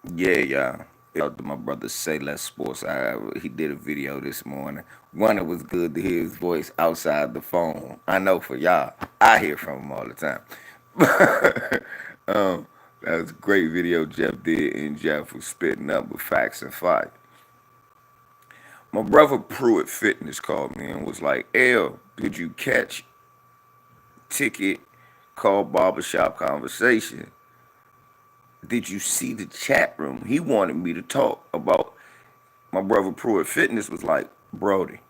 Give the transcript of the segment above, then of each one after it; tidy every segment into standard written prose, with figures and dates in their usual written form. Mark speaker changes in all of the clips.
Speaker 1: Yeah, yeah. Out to my brother Say Less Sports. He did a video this morning. One, it was good to hear his voice outside the phone. I know for y'all, I hear from him all the time. That was a great video Jeff did, and Jeff was spitting up with facts and fight. My brother Pruitt Fitness called me and was like, "L, did you catch Ticket called Barbershop Conversation? Did you see the chat room? He wanted me to talk about." My brother Pruitt Fitness was like, "Brody,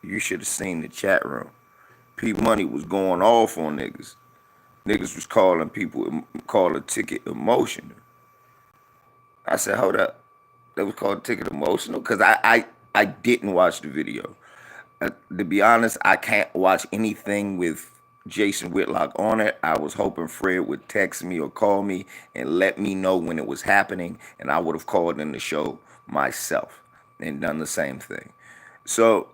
Speaker 1: you should have seen the chat room. P Money was going off on niggas. Niggas was calling people, calling Ticket emotional." I said, "Hold up. That was called Ticket emotional?" Because I didn't watch the video. To be honest, I can't watch anything with Jason Whitlock on it. I was hoping Fred would text me or call me and let me know when it was happening, and I would have called in the show myself and done the same thing. So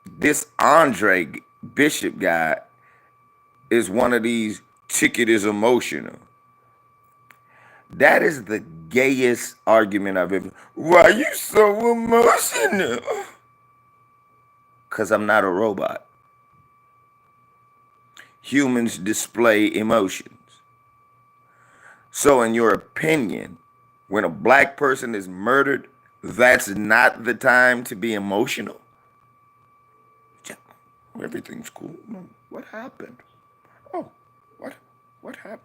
Speaker 1: this Andre Bishop guy is one of these Ticket is emotional. That is the gayest argument I've ever. Why you so emotional? Because I'm not a robot. Humans display emotions. So, in your opinion, when a black person is murdered, that's not the time to be emotional? Everything's cool. What happened? Oh, what? What happened?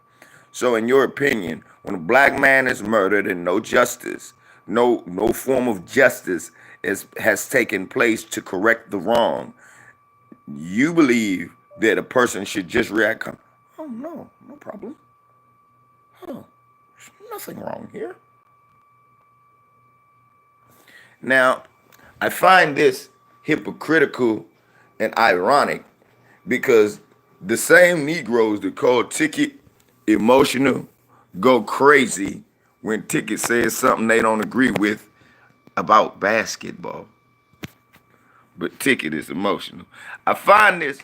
Speaker 1: So, in your opinion, when a black man is murdered and no justice, no form of justice has taken place to correct the wrong, you believe that a person should just react, "Oh no, no problem. Oh, there's nothing wrong here." Now, I find this hypocritical and ironic because the same Negroes that call Ticket emotional go crazy when Ticket says something they don't agree with about basketball. But Ticket is emotional. I find this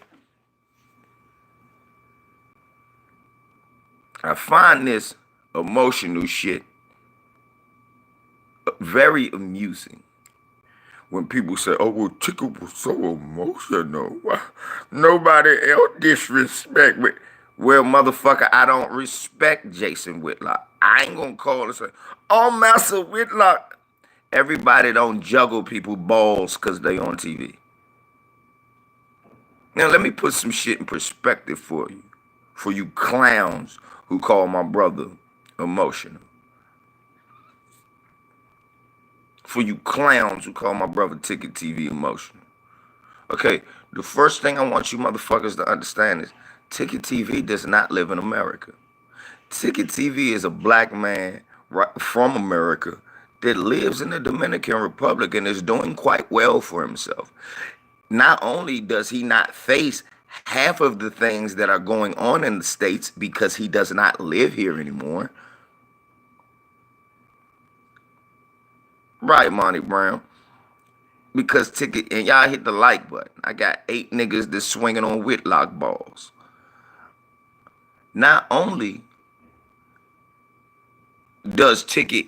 Speaker 1: I find this emotional shit very amusing. When people say, "Oh, well, Ticket was so emotional. Why? Nobody else disrespect me." Well, motherfucker, I don't respect Jason Whitlock. I ain't gonna call and say, "Oh, Master Whitlock." Everybody don't juggle people balls because they on TV. Now, let me put some shit in perspective for you clowns who call my brother emotional. For you clowns who call my brother Ticket TV emotional. Okay, the first thing I want you motherfuckers to understand is Ticket TV does not live in America. Ticket TV is a black man from America that lives in the Dominican Republic and is doing quite well for himself. Not only does he not face half of the things that are going on in the States because he does not live here anymore. Right, Monty Brown. Because Ticket, and y'all hit the like button. I got 8 niggas that's swinging on Whitlock balls. Not only does Ticket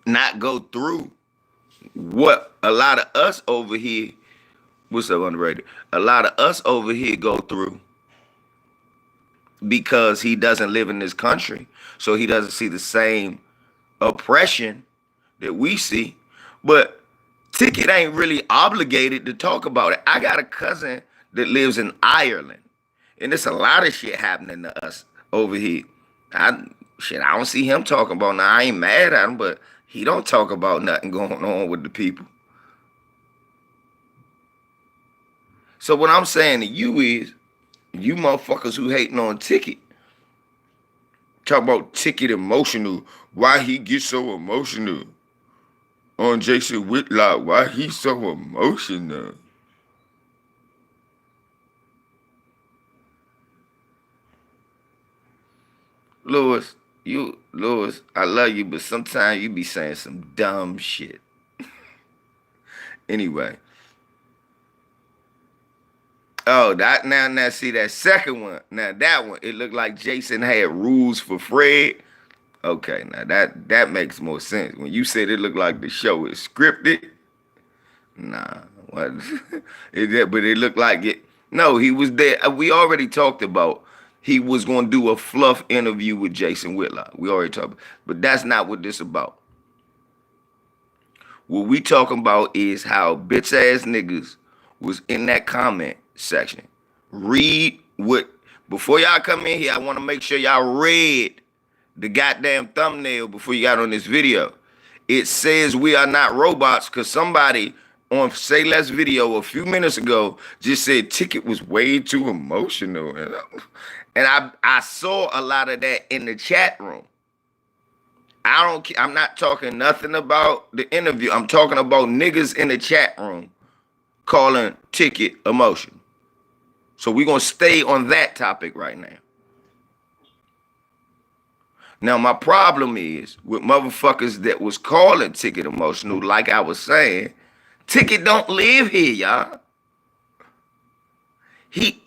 Speaker 1: not go through what a lot of us over here, what's up, underrated? A lot of us over here go through because he doesn't live in this country. So he doesn't see the same oppression that we see. But Ticket ain't really obligated to talk about it. I got a cousin that lives in Ireland, and there's a lot of shit happening to us over here. I I don't see him talking about now. I ain't mad at him, but he don't talk about nothing going on with the people. So what I'm saying to you is, you motherfuckers who hating on Ticket, talk about Ticket emotional. Why he get so emotional on Jason Whitlock? Why he so emotional? Lewis, I love you, but sometimes you be saying some dumb shit. Anyway. Oh, that now see that second one. Now that one, it looked like Jason had rules for Fred. Okay, now that makes more sense. When you said it looked like the show is scripted, nah, what? But it looked like it. No, he was there. We already talked about he was going to do a fluff interview with Jason Whitlock. We already talked, but that's not what this about. What we talking about is how bitch ass niggas was in that comment section. Read what before y'all come in here. I want to make sure y'all read the goddamn thumbnail before you got on this video. It says we are not robots because somebody on Say Less video a few minutes ago just said Ticket was way too emotional. And I saw a lot of that in the chat room. I'm not talking nothing about the interview. I'm talking about niggas in the chat room calling Ticket emotional. So we're going to stay on that topic right now. Now, my problem is with motherfuckers that was calling Ticket emotional, like I was saying, Ticket don't live here, y'all. He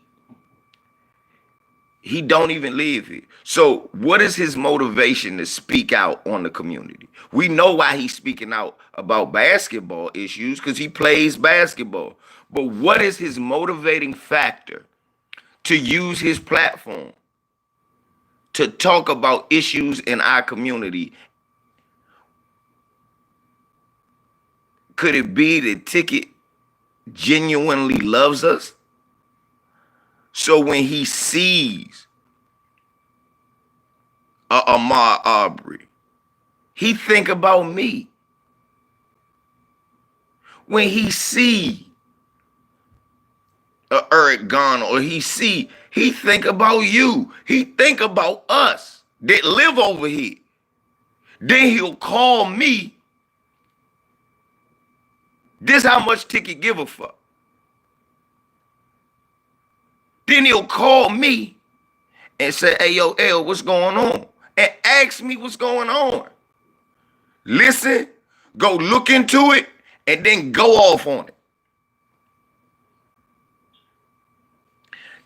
Speaker 1: don't even live here. So what is his motivation to speak out on the community? We know why he's speaking out about basketball issues because he plays basketball. But what is his motivating factor to use his platform to talk about issues in our community? Could it be that Ticket genuinely loves us? So when he sees a Ahmaud Arbery, he think about me. When he see a Eric Garner or he think about you. He think about us that live over here. Then he'll call me. This how much Ticket give a fuck. Then he'll call me and say, hey, yo, L, what's going on? And ask me what's going on. Listen, go look into it, and then go off on it.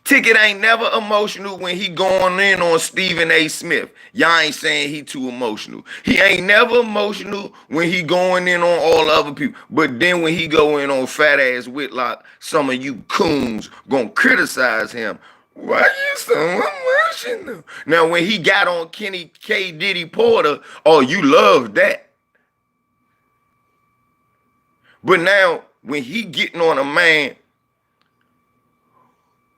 Speaker 1: Ticket ain't never emotional when he going in on Stephen A. Smith. Y'all ain't saying he too emotional. He ain't never emotional when he going in on all the other people. But then when he go in on fat ass Whitlock, some of you coons gonna criticize him. Why you so emotional? Now when he got on Kenny K. Diddy Porter, oh, you love that. But now when he getting on a man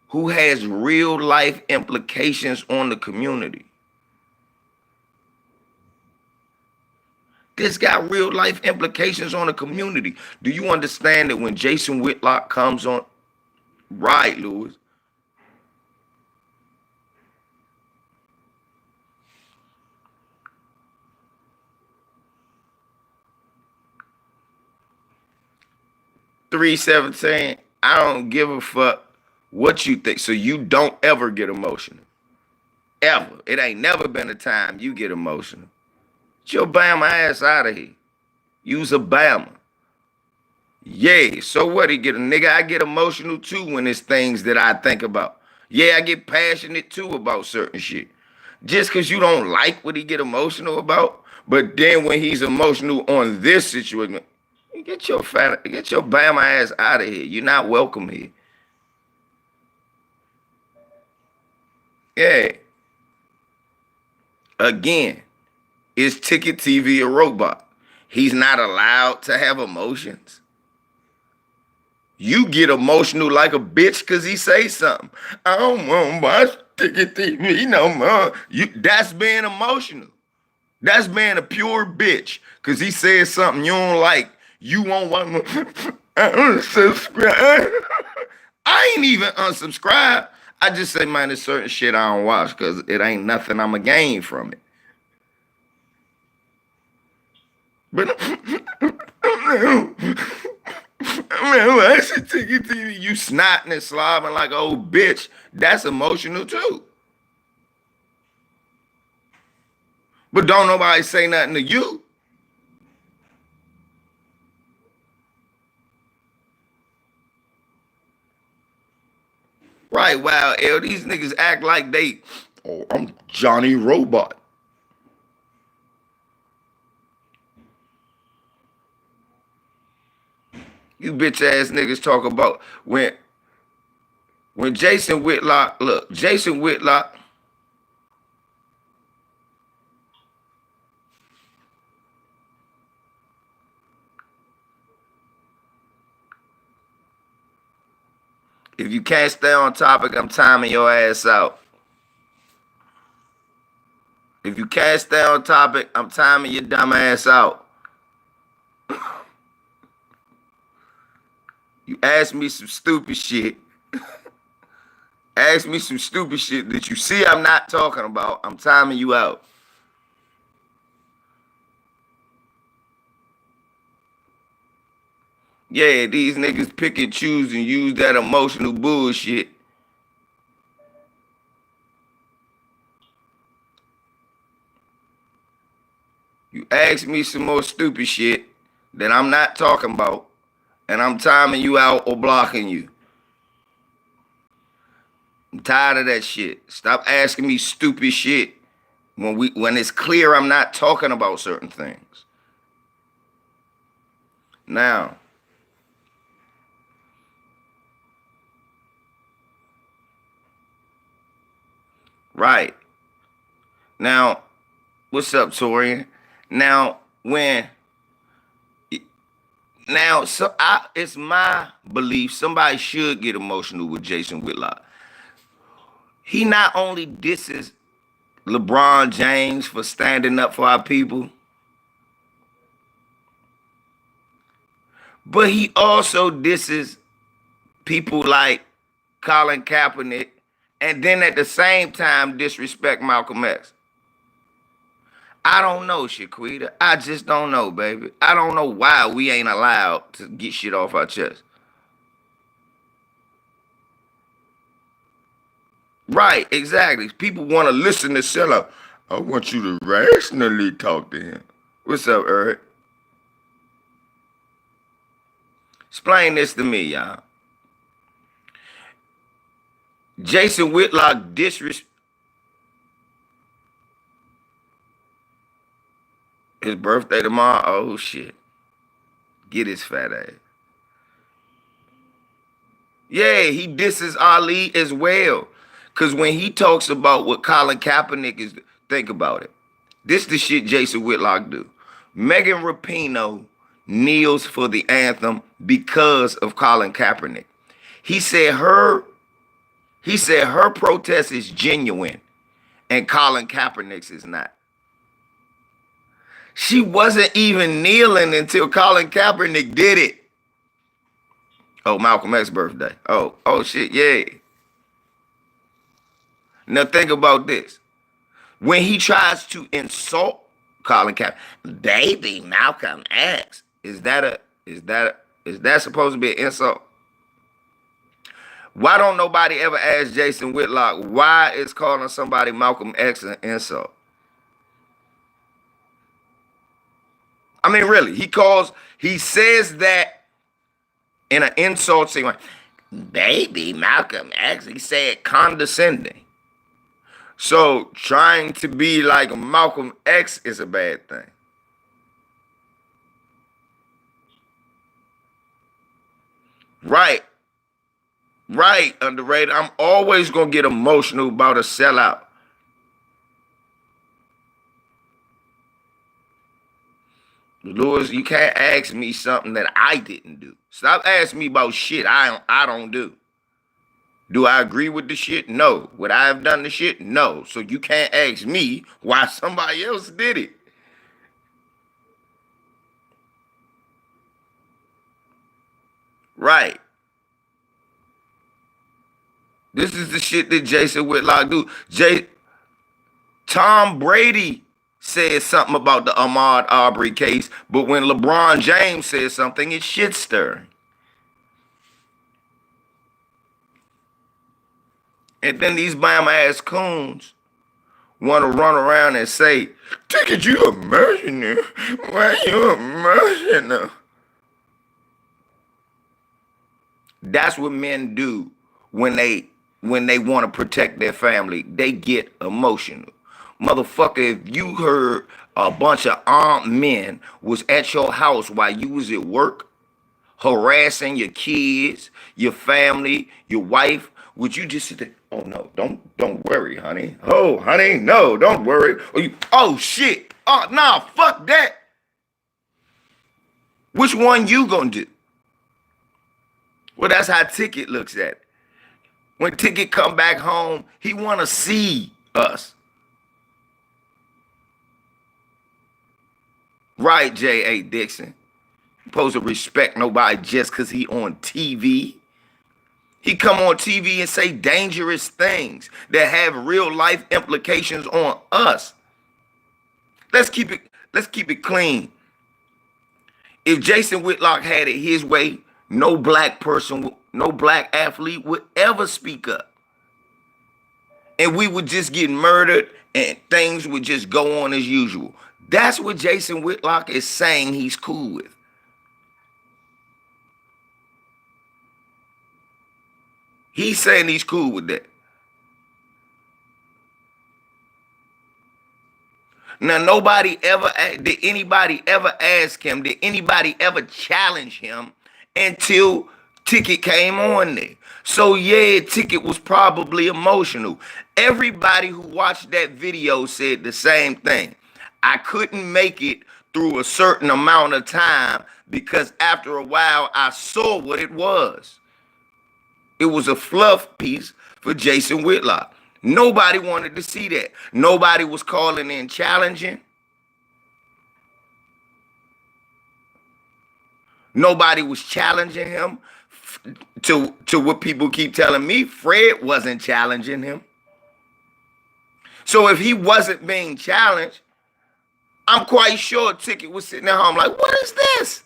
Speaker 1: who has real life implications on the community. This got real life implications on the community. Do you understand that when Jason Whitlock comes on, right, Lewis? $317, I don't give a fuck what you think. So you don't ever get emotional. Ever. It ain't never been a time you get emotional. Get your Bama ass out of here. Use a Bama. Yeah, so what? He get a nigga, I get emotional too when it's things that I think about. Yeah, I get passionate too about certain shit. Just because you don't like what he get emotional about, but then when he's emotional on this situation, get your Bama ass out of here. You're not welcome here. Yeah. Again, is Ticket TV a robot? He's not allowed to have emotions. You get emotional like a bitch because he say something. I don't want to watch Ticket TV no more. That's being emotional. That's being a pure bitch because he says something you don't like. You won't want to unsubscribe. I ain't even unsubscribe. I just say, man, there's certain shit I don't watch because it ain't nothing I'ma gain from it. But I'm watching Ticket TV. You snotting and slobbing like an old bitch. That's emotional too. But don't nobody say nothing to you. Right, wow, L, these niggas act like they, oh, I'm Johnny Robot. You bitch ass niggas talk about when Jason Whitlock, look, Jason Whitlock, if you can't stay on topic, I'm timing your ass out. If you can't stay on topic, I'm timing your dumb ass out. You ask me some stupid shit. Ask me some stupid shit that you see I'm not talking about. I'm timing you out. Yeah, these niggas pick and choose and use that emotional bullshit. You ask me some more stupid shit that I'm not talking about, and I'm timing you out or blocking you. I'm tired of that shit. Stop asking me stupid shit when it's clear I'm not talking about certain things. Now, right. Now, what's up, Torian? Now, it's my belief somebody should get emotional with Jason Whitlock. He not only disses LeBron James for standing up for our people, but he also disses people like Colin Kaepernick, and then at the same time disrespect Malcolm X. I don't know, Shaquita. I just don't know, baby. I don't know why we ain't allowed to get shit off our chest. Right, exactly. People want to listen to sellout. I want you to rationally talk to him. What's up, Eric? Explain this to me, y'all. Jason Whitlock disrespect his birthday tomorrow. Oh shit. Get his fat ass. Yeah, he disses Ali as well. Cause when he talks about what Colin Kaepernick is, think about it. This the shit Jason Whitlock do. Megan Rapinoe kneels for the anthem because of Colin Kaepernick. He said her protest is genuine and Colin Kaepernick's is not. She wasn't even kneeling until Colin Kaepernick did it. Oh, Malcolm X's birthday. Oh shit, yeah. Now think about this. When he tries to insult Colin Kaepernick, baby Malcolm X, is that supposed to be an insult? Why don't nobody ever ask Jason Whitlock why is calling somebody Malcolm X an insult? I mean, really, he says that in an insulting way. Baby Malcolm X, he said condescending. So trying to be like Malcolm X is a bad thing. Right. Right, underrated. I'm always gonna get emotional about a sellout. Lewis, you can't ask me something that I didn't do. Stop asking me about shit I don't do. Do I agree with the shit? No. Would I have done the shit? No. So you can't ask me why somebody else did it. Right. This is the shit that Jason Whitlock do. Tom Brady said something about the Ahmaud Arbery case, but when LeBron James says something, it's shit stirring. And then these Bama ass coons want to run around and say, "Ticket, you emotional? Why you emotional?" That's what men do when they want to protect their family. They get emotional. Motherfucker, if you heard a bunch of armed men was at your house while you was at work, harassing your kids, your family, your wife, would you just sit there, oh no, don't worry, honey. Oh, honey, no, don't worry. Oh shit. Oh, nah, fuck that. Which one you gonna do? Well, that's how Ticket looks at it. When Ticket come back home, he wanna see us. Right, J.A. Dixon. Supposed to respect nobody just because he on TV. He come on TV and say dangerous things that have real life implications on us. Let's keep it clean. If Jason Whitlock had it his way, no black person, no black athlete would ever speak up. And we would just get murdered and things would just go on as usual. That's what Jason Whitlock is saying he's cool with. He's saying he's cool with that. Now, did anybody ever ask him, did anybody ever challenge him until Ticket came on there? So yeah, Ticket was probably emotional. Everybody who watched that video said the same thing. I couldn't make it through a certain amount of time because after a while I saw what it was. It was a fluff piece for Jason Whitlock. Nobody wanted to see that. Nobody was calling in challenging. Nobody was challenging him. To what people keep telling me, Fred wasn't challenging him. So if he wasn't being challenged, I'm quite sure Ticket was sitting at home like, what is this?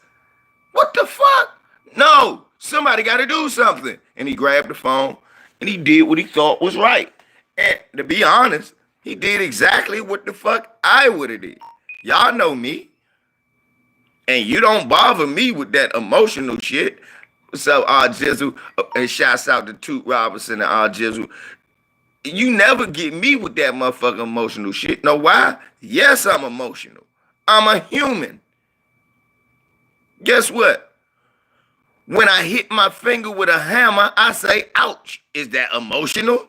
Speaker 1: What the fuck? No, somebody got to do something. And he grabbed the phone and he did what he thought was right. And to be honest, he did exactly what the fuck I would have did. Y'all know me. And you don't bother me with that emotional shit. So, Jizzle, and shouts out to Toot Robinson and Jizzle. You never get me with that motherfucking emotional shit. Know why? Yes, I'm emotional. I'm a human. Guess what? When I hit my finger with a hammer, I say, ouch. Is that emotional?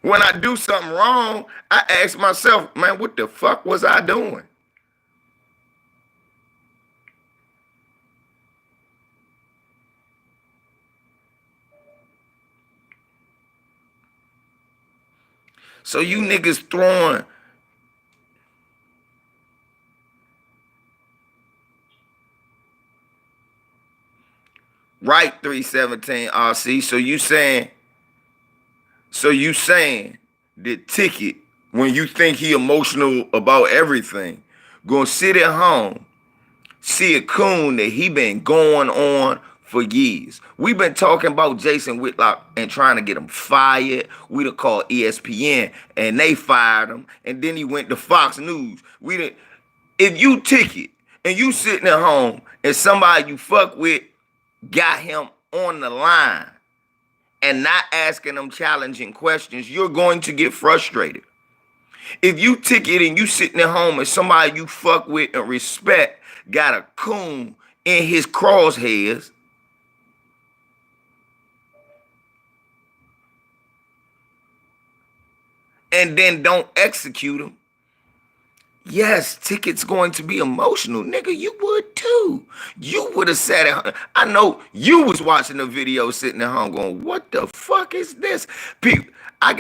Speaker 1: When I do something wrong, I ask myself, man, what the fuck was I doing? So you niggas throwing right 317 RC. So you saying that Ticket, when you think he emotional about everything, gonna sit at home, see a coon that he been going on for years. We've been talking about Jason Whitlock and trying to get him fired. We'd have called ESPN and they fired him. And then he went to Fox News. If you Ticket and you sitting at home and somebody you fuck with got him on the line and not asking them challenging questions, you're going to get frustrated. If you Ticket and you sitting at home and somebody you fuck with and respect got a coon in his crosshairs, and then don't execute him, yes, Ticket's going to be emotional. Nigga, you would too. You would have sat at home. I know you was watching the video sitting at home going, what the fuck is this? People, I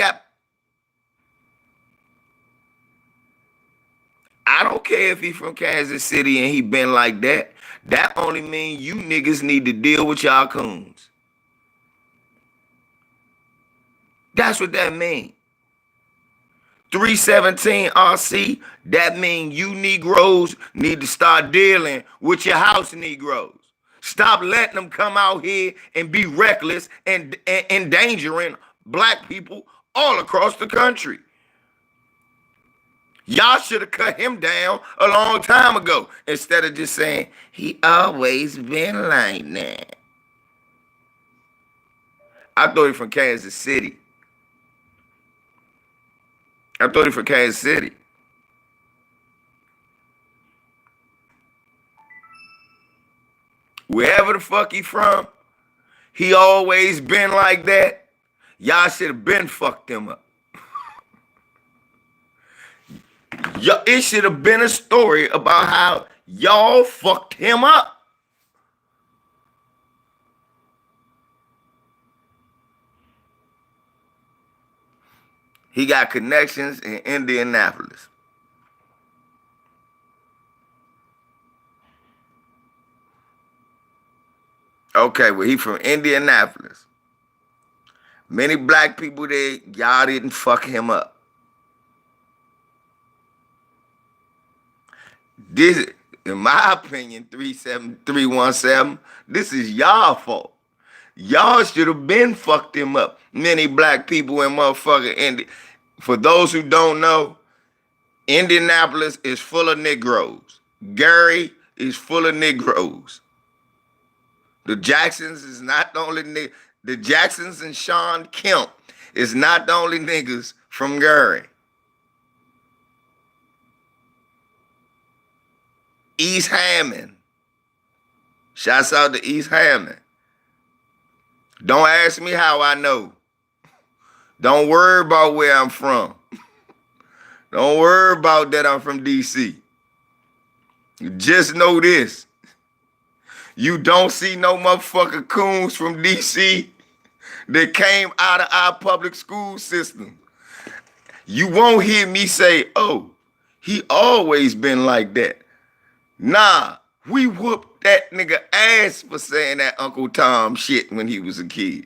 Speaker 1: don't care if he from Kansas City and he been like that. That only means you niggas need to deal with y'all coons. That's what that means. 317 RC, that means you Negroes need to start dealing with your house Negroes. Stop letting them come out here and be reckless and endangering black people all across the country. Y'all should have cut him down a long time ago instead of just saying, he always been like that. I thought he from Kansas City. Wherever the fuck he from, he always been like that. Y'all should have been fucked him up. It should have been a story about how y'all fucked him up. He got connections in Indianapolis. Okay, well, he from Indianapolis. Many black people there, y'all didn't fuck him up. This, in my opinion, 37317, this is y'all fault. Y'all should have been fucked him up. Many black people in motherfucking Indy. For those who don't know, Indianapolis is full of Negroes. Gary is full of Negroes. The Jacksons is not the only the Jacksons and Sean Kemp is not the only niggas from Gary. East Hammond. Shouts out to East Hammond. Don't ask me how I know. Don't worry about where I'm from. Don't worry about that I'm from DC. Just know this. You don't see no motherfucking coons from DC that came out of our public school system. You won't hear me say, oh, he always been like that. Nah, we whooped that nigga ass for saying that Uncle Tom shit when he was a kid.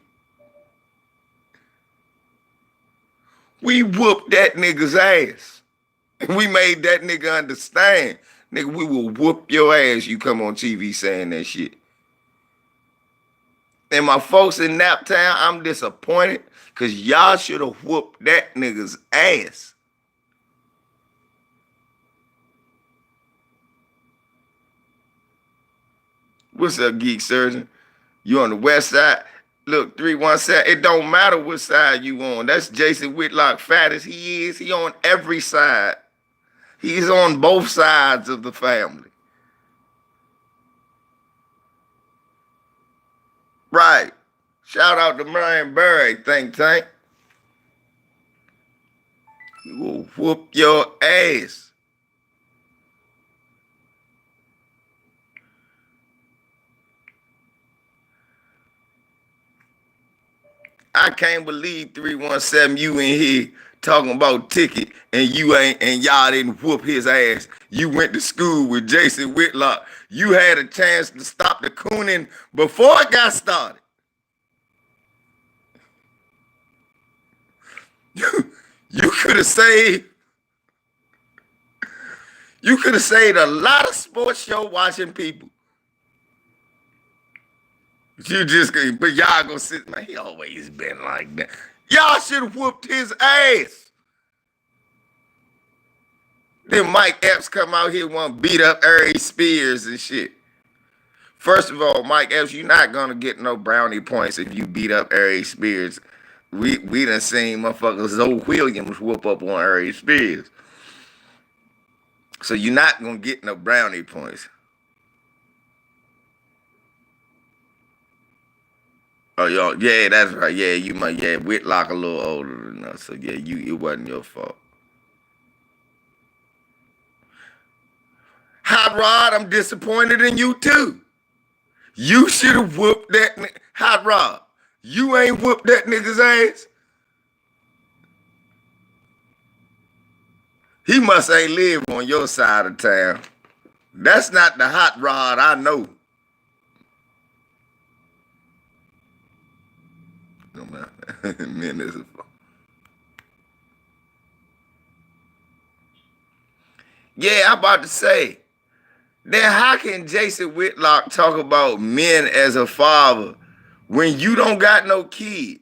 Speaker 1: We whooped that nigga's ass. And we made that nigga understand. Nigga, we will whoop your ass you come on TV saying that shit. And my folks in Naptown, I'm disappointed because y'all should have whooped that nigga's ass. What's up, Geek Surgeon? You on the west side? Look, 317, it don't matter what side you on. That's Jason Whitlock, fat as he is. He on every side. He's on both sides of the family. Right. Shout out to Marion Barry, think tank. You will whoop your ass. I can't believe 317 you in here talking about ticket and you ain't and y'all didn't whoop his ass. You went to school with Jason Whitlock. You had a chance to stop the cooning before it got started. You could have saved. You could have saved a lot of sports show watching people. But y'all gonna sit, man, he always been like that. Y'all should have whooped his ass. Then Mike Epps come out here want to beat up Ari Spears and shit. First of all, Mike Epps, you're not gonna get no brownie points if you beat up Ari Spears. We done seen motherfuckers Zoe Williams whoop up on Ari Spears. So you're not gonna get no brownie points. Oh, y'all, yeah, that's right. Yeah, you might, yeah, Whitlock a little older than us, so yeah, it wasn't your fault. Hot Rod, I'm disappointed in you too. You should have whooped that Hot Rod. You ain't whooped that nigga's ass. He must ain't live on your side of town. That's not the Hot Rod I know. Yeah, I'm about to say. Then how can Jason Whitlock talk about men as a father when you don't got no kids?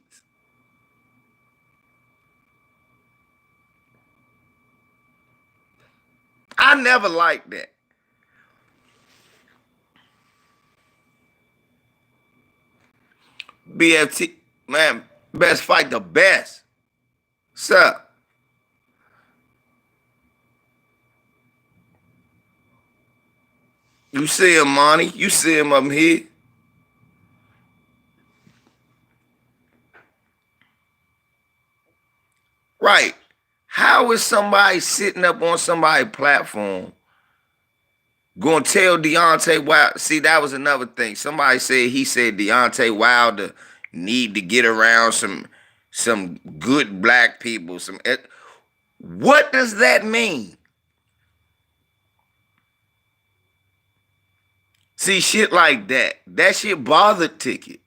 Speaker 1: I never liked that. BFT, man, best fight the best. Sir. You see him, Monty. You see him up here. Right. How is somebody sitting up on somebody's platform gonna tell Deontay Wilder? See, that was another thing. Somebody said he said Deontay Wilder need to get around some good black people. What does that mean? See, shit like that. That shit bothered Ticket.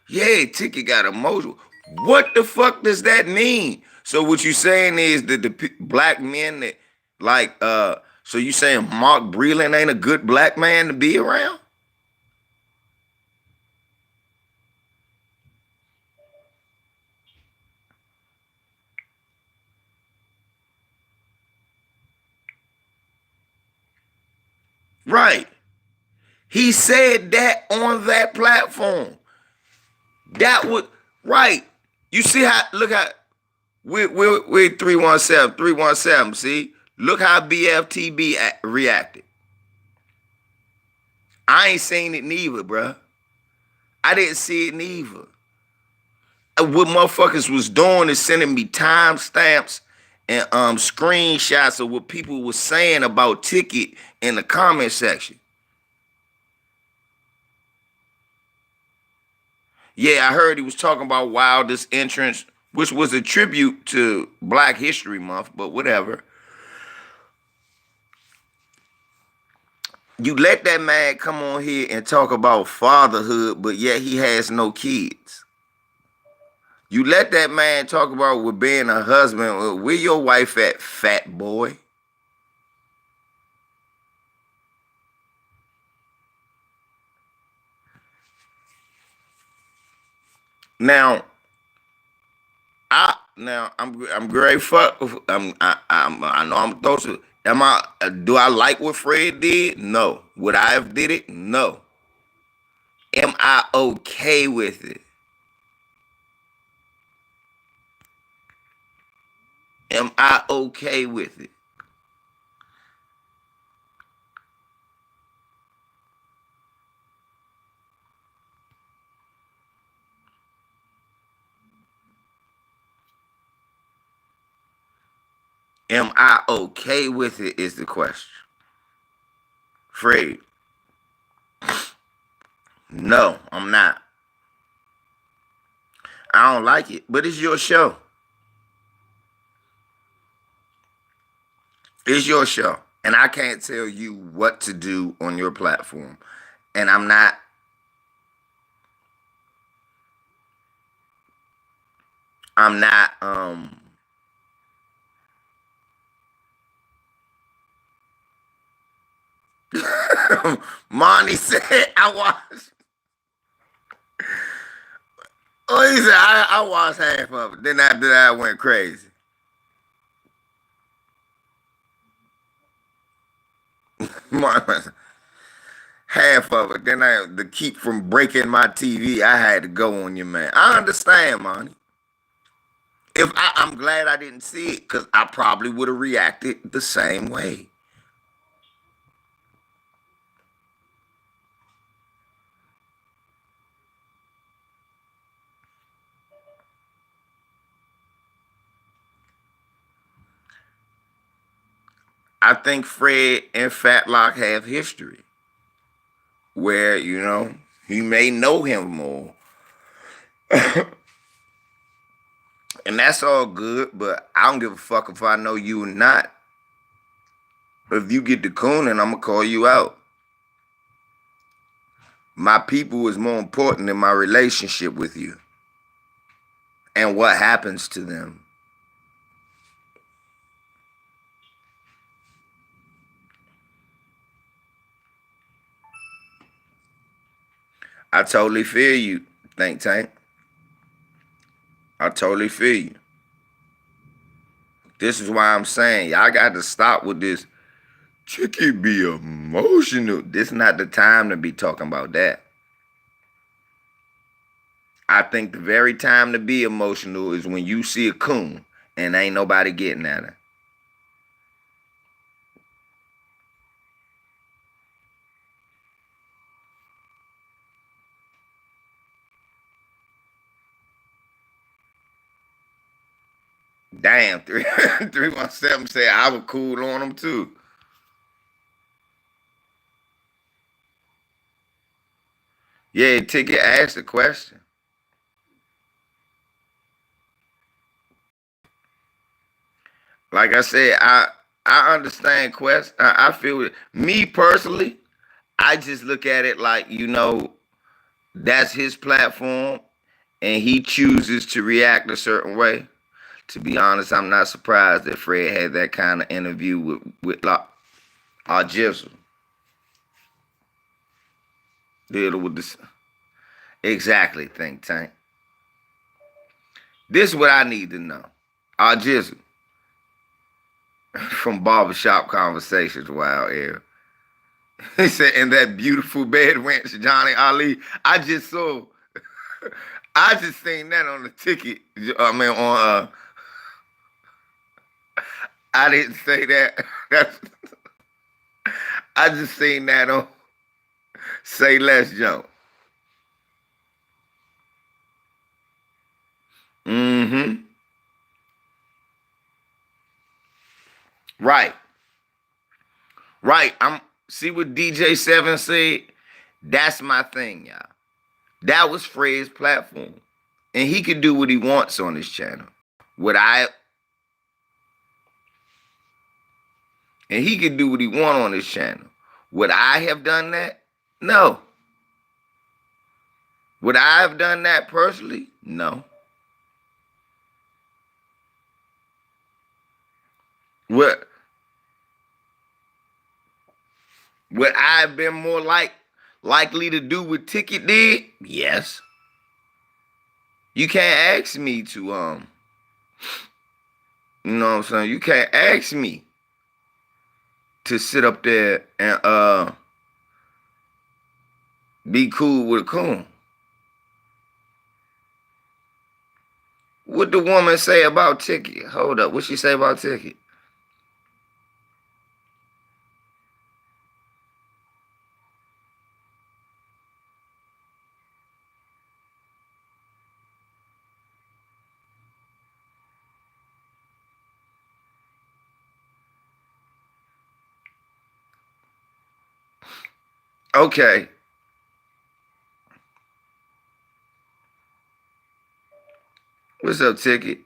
Speaker 1: Yeah, Ticket got emotional. What the fuck does that mean? So what you saying is that the black men that like so you saying Mark Breland ain't a good black man to be around? Right. He said that on that platform. That would right. You see how look how we 317. See? Look how BFTB reacted. I ain't seen it neither, bruh. I didn't see it neither. What motherfuckers was doing is sending me timestamps and screenshots of what people were saying about Ticket in the comment section. Yeah, I heard he was talking about Wilder's entrance, which was a tribute to Black History Month, but whatever. You let that man come on here and talk about fatherhood, but yet he has no kids. You let that man talk about with being a husband. Where your wife at, fat boy? Now, I'm grateful. I know I'm supposed to. Am I? Do I like what Fred did? No. Would I have did it? No. Am I okay with it? Am I okay with it? Am I okay with it? Is the question. Fred, no, I'm not. I don't like it, but it's your show. It's your show. And I can't tell you what to do on your platform. And I'm not Monty said I watched. Oh, he said I watched half of it. Then after that I went crazy. Half of it. Then I to keep from breaking my TV, I had to go on you, man. I understand, Monty. I'm glad I didn't see it, because I probably would have reacted the same way. I think Fred and Fatlock have history where, he may know him more. And that's all good, but I don't give a fuck if I know you or not. If you get the cooning, I'm gonna call you out. My people is more important than my relationship with you and what happens to them. I totally feel you, Think Tank. I totally feel you. This is why I'm saying y'all got to stop with this. Chicky be emotional. This not the time to be talking about that. I think the very time to be emotional is when you see a coon and ain't nobody getting at her. Damn, 317 said I was cool on them too. Yeah, Ticket asked the question. Like I said, I understand Quest. I feel it. Me personally, I just look at it like, that's his platform and he chooses to react a certain way. To be honest, I'm not surprised that Fred had that kind of interview with Whitlock or Jizzle. Dealing with this. Exactly, think tank. This is what I need to know. Our Jizzle from Barbershop Conversations, Wild Air. He said, "In that beautiful bed wench, Johnny Ali." I just saw, I just seen that on the ticket. I mean, on I didn't say that. That's I just seen that on Say Less Jump. Mm-hmm. Right. Right. I'm see what DJ7 said. That's my thing, y'all. That was Fred's platform. And he can do what he wants on his channel. Would I and he can do what he want on his channel. Would I have done that? No. Would I have done that personally? No. Would would I have been more likely to do what Ticket did? Yes. You can't ask me to you know what I'm saying? You can't ask me to sit up there and be cool with a coon. What the woman say about Ticket? Hold up. What she say about Ticket? Okay. What's up, Ticket?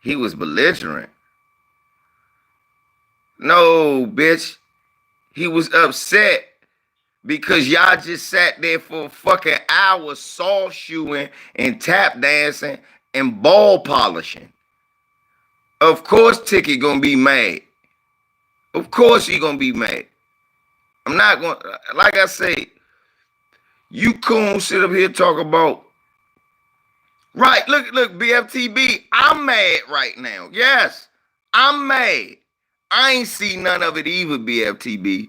Speaker 1: He was belligerent. No, bitch. He was upset because y'all just sat there for a fucking hour saw shoeing and tap dancing and ball polishing. Of course Ticket gonna be mad. Of course he gonna be mad. I'm not gonna, like I say, you coon sit up here talk about, right, look, BFTB, I'm mad right now. Yes, I'm mad. I ain't see none of it either, BFTB.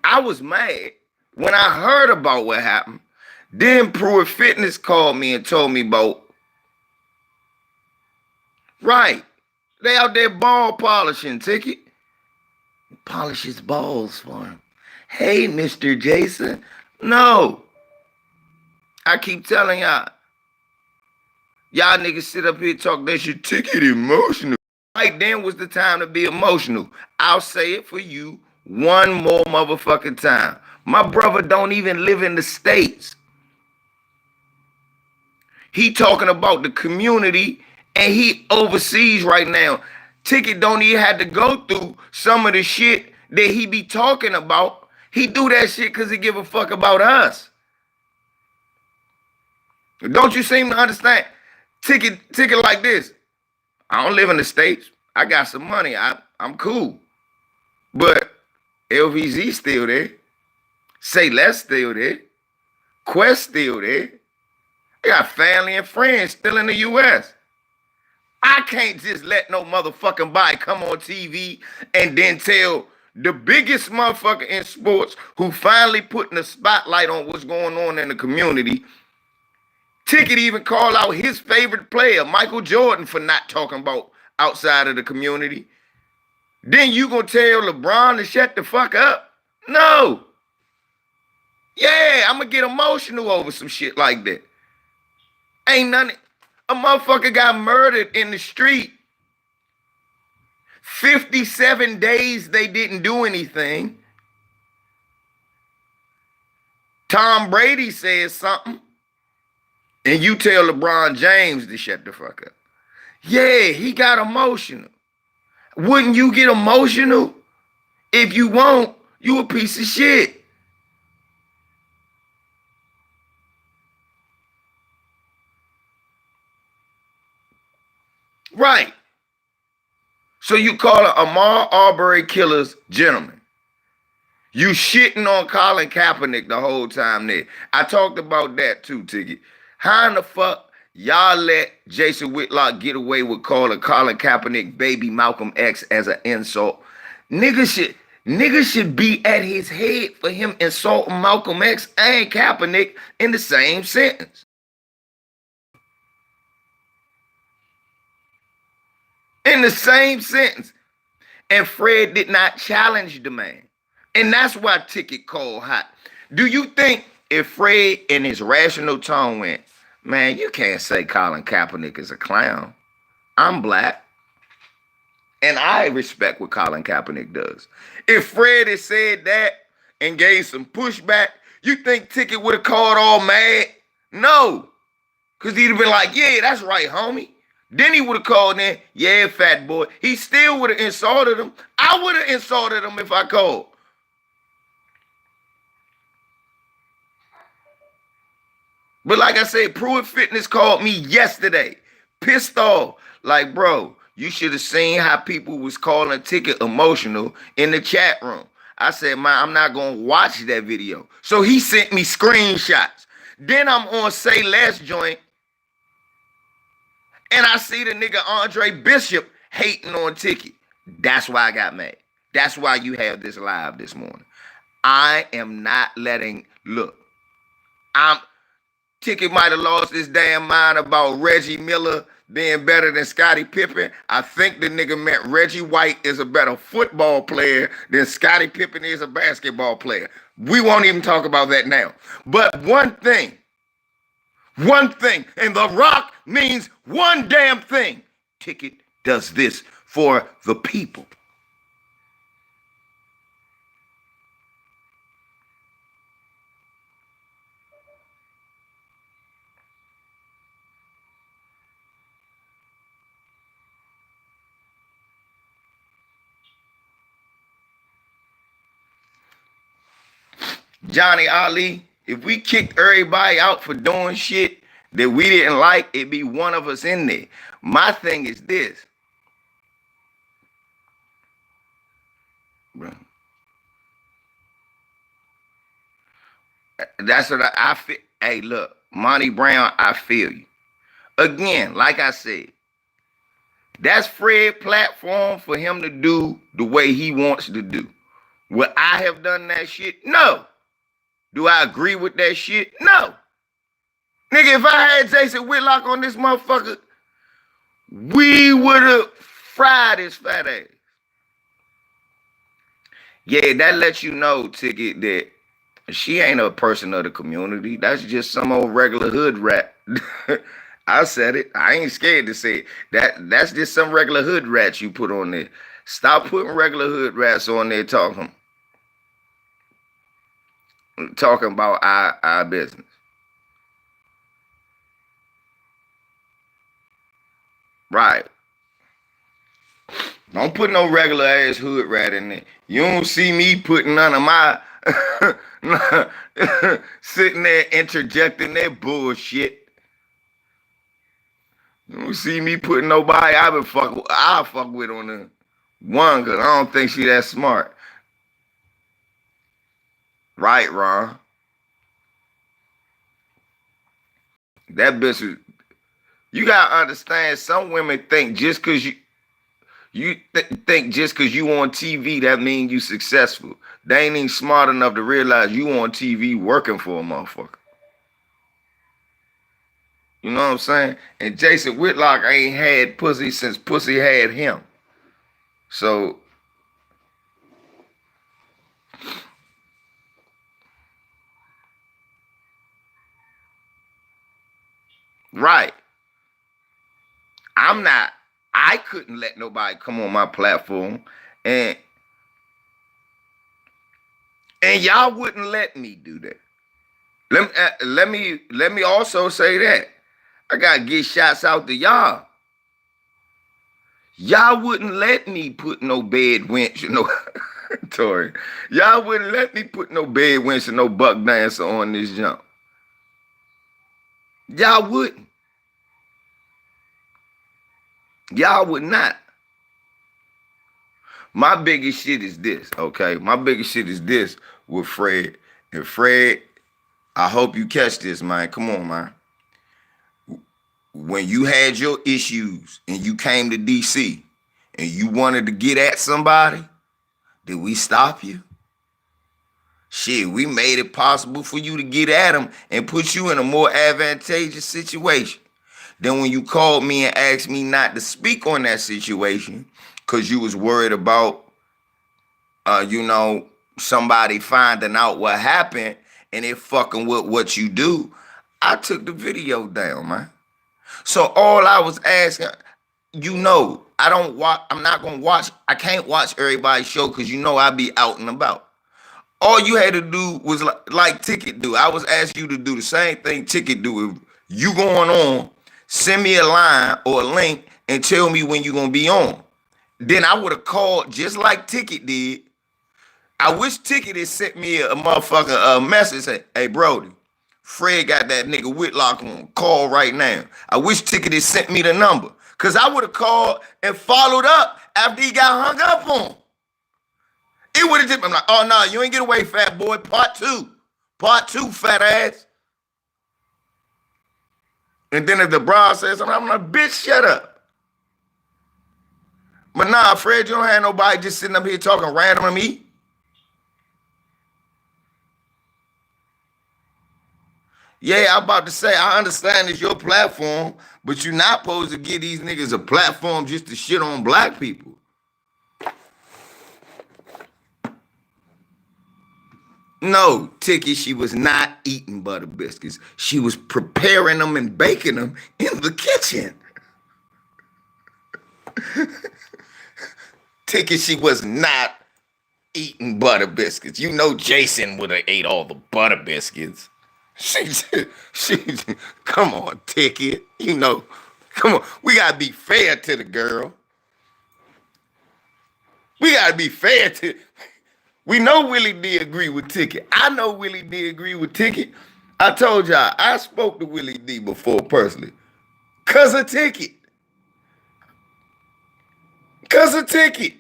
Speaker 1: I was mad when I heard about what happened. Then Pruitt Fitness called me and told me about, right, they out there ball polishing, Ticket. Polish his balls for him. Hey, Mr. Jason. No. I keep telling y'all niggas sit up here talk that shit, Ticket emotional. Right then was the time to be emotional. I'll say it for you one more motherfucking time. My brother don't even live in the States. He talking about the community and he overseas right now. Ticket don't even have to go through some of the shit that he be talking about. He do that shit because he give a fuck about us. Don't you seem to understand? Ticket like this. I don't live in the States. I got some money. I'm cool. But LVZ still there. Say Less still there. Quest still there. I got family and friends still in the US. I can't just let no motherfucking body come on TV and then tell the biggest motherfucker in sports who finally putting the spotlight on what's going on in the community. Ticket even call out his favorite player, Michael Jordan, for not talking about outside of the community. Then you gonna tell LeBron to shut the fuck up? No. Yeah, I'm gonna get emotional over some shit like that. Ain't nothing. A motherfucker got murdered in the street. 57 days they didn't do anything. Tom Brady says something, and you tell LeBron James to shut the fuck up. Yeah, he got emotional. Wouldn't you get emotional? If you won't, you a piece of shit. Right. So you call Ahmaud Arbery killers gentlemen. You shitting on Colin Kaepernick the whole time there. I talked about that too, Tiggy. How in the fuck y'all let Jason Whitlock get away with calling Colin Kaepernick baby Malcolm X as an insult? Niggas should be at his head for him insulting Malcolm X and Kaepernick in the same sentence. In the same sentence. And Fred did not challenge the man. And that's why Ticket cold hot. Do you think if Fred in his rational tone went, man, you can't say Colin Kaepernick is a clown. I'm black. And I respect what Colin Kaepernick does. If Fred had said that and gave some pushback, you think Ticket would have called all mad? No. Because he'd have been like, yeah, that's right, homie. Then he would have called in, yeah, fat boy. He still would have insulted him. I would have insulted him if I called. But like I said, Pruitt Fitness called me yesterday, pissed off. Like, bro, you should have seen how people was calling Ticket emotional in the chat room. I said, man, I'm not going to watch that video. So he sent me screenshots. Then I'm on Say Less joint, and I see the nigga Andre Bishop hating on Ticket. That's why I got mad. That's why you have this live this morning. I am not letting, look, Ticket might have lost his damn mind about Reggie Miller being better than Scottie Pippen. I think the nigga meant Reggie White is a better football player than Scottie Pippen is a basketball player. We won't even talk about that now. But one thing, and The Rock means one damn thing. Ticket does this for the people. Johnny Ali, if we kicked everybody out for doing shit that we didn't like, it'd be one of us in there. My thing is this. Bro. That's what I feel. Hey, look, Monty Brown, I feel you. Again, like I said, that's Fred's platform for him to do the way he wants to do. Would I have done that shit? No. Do I agree with that shit? No. Nigga, if I had Jason Whitlock on this motherfucker, we would have fried his fat ass. Yeah, that lets you know, Ticket, that she ain't a person of the community. That's just some old regular hood rat. I said it. I ain't scared to say it. That's just some regular hood rats you put on there. Stop putting regular hood rats on there talking about our business. Right. Don't put no regular ass hood rat in there. You don't see me putting none of my sitting there interjecting that bullshit. You don't see me putting nobody I'll fuck with on the one, because I don't think she that smart. Right, Ron? That bitch is, you gotta understand, some women think just because think just because you on TV, that means you successful. They ain't even smart enough to realize you on TV working for a motherfucker. You know what I'm saying? And Jason Whitlock ain't had pussy since pussy had him. So Right. I couldn't let nobody come on my platform and y'all wouldn't let me do that. Let me also say that. I gotta get shots out to y'all. Y'all wouldn't let me put no bed winch or no Tory. Y'all wouldn't let me put no bed winch or no buck dancer on this jump. Y'all wouldn't. Y'all would not. My biggest shit is this, okay? My biggest shit is this with Fred. And Fred, I hope you catch this, man. Come on, man. When you had your issues and you came to DC and you wanted to get at somebody, did we stop you? Shit, we made it possible for you to get at them and put you in a more advantageous situation than when you called me and asked me not to speak on that situation because you was worried about, somebody finding out what happened and it fucking with what you do. I took the video down, man. So all I was asking, I'm not gonna watch, I can't watch everybody's show because I be out and about. All you had to do was like Ticket do. I was asking you to do the same thing Ticket do. If you going on, send me a line or a link and tell me when you gonna be on. Then I would have called just like Ticket did. I wish Ticket had sent me a motherfucker message saying, hey, Brody, Fred got that nigga Whitlock on call right now. I wish Ticket had sent me the number. Because I would have called and followed up after he got hung up on. It would have just been like, oh, no, you ain't get away, fat boy. Part two. Part two, fat ass. And then if the bra says something, I'm like, bitch, shut up. But nah, Fred, you don't have nobody just sitting up here talking random to me. Yeah, I'm about to say, I understand it's your platform, but you're not supposed to give these niggas a platform just to shit on black people. No, Ticket, she was not eating butter biscuits. She was preparing them and baking them in the kitchen. Ticket, she was not eating butter biscuits. Jason would have ate all the butter biscuits. She, come on, Ticket. Come on. We gotta be fair to the girl. We gotta be fair to. We know Willie D agree with Ticket. I know Willie D agree with Ticket. I told y'all I spoke to Willie D before personally, cause of Ticket. Cause of Ticket.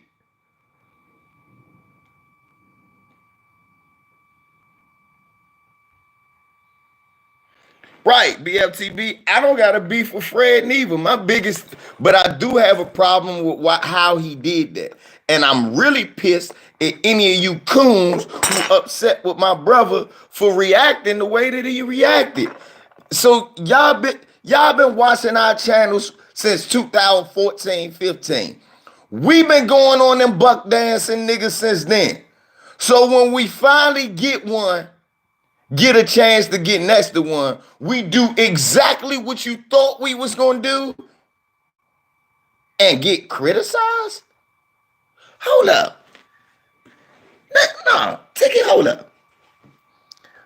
Speaker 1: Right, BFTB. I don't got a beef with Fred neither. But I do have a problem with how he did that. And I'm really pissed at any of you coons who upset with my brother for reacting the way that he reacted. So y'all been watching our channels since 2014, 15. We've been going on them buck dancing niggas since then. So when we finally get a chance to get next to one, we do exactly what you thought we was gonna do and get criticized? Hold up. No, Ticket, hold up.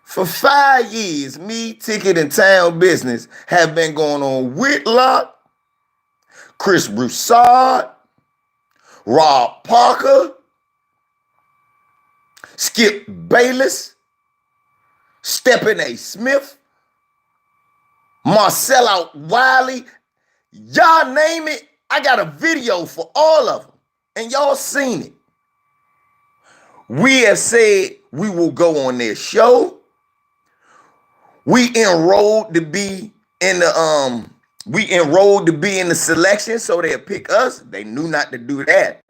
Speaker 1: For 5 years, me, Ticket, and Town Business have been going on Whitlock, Chris Broussard, Rob Parker, Skip Bayless, Stephen A. Smith, Marcella Wiley. Y'all name it. I got a video for all of them. And y'all seen it. We have said we will go on their show. We enrolled to be in the selection so they'll pick us. They knew not to do that.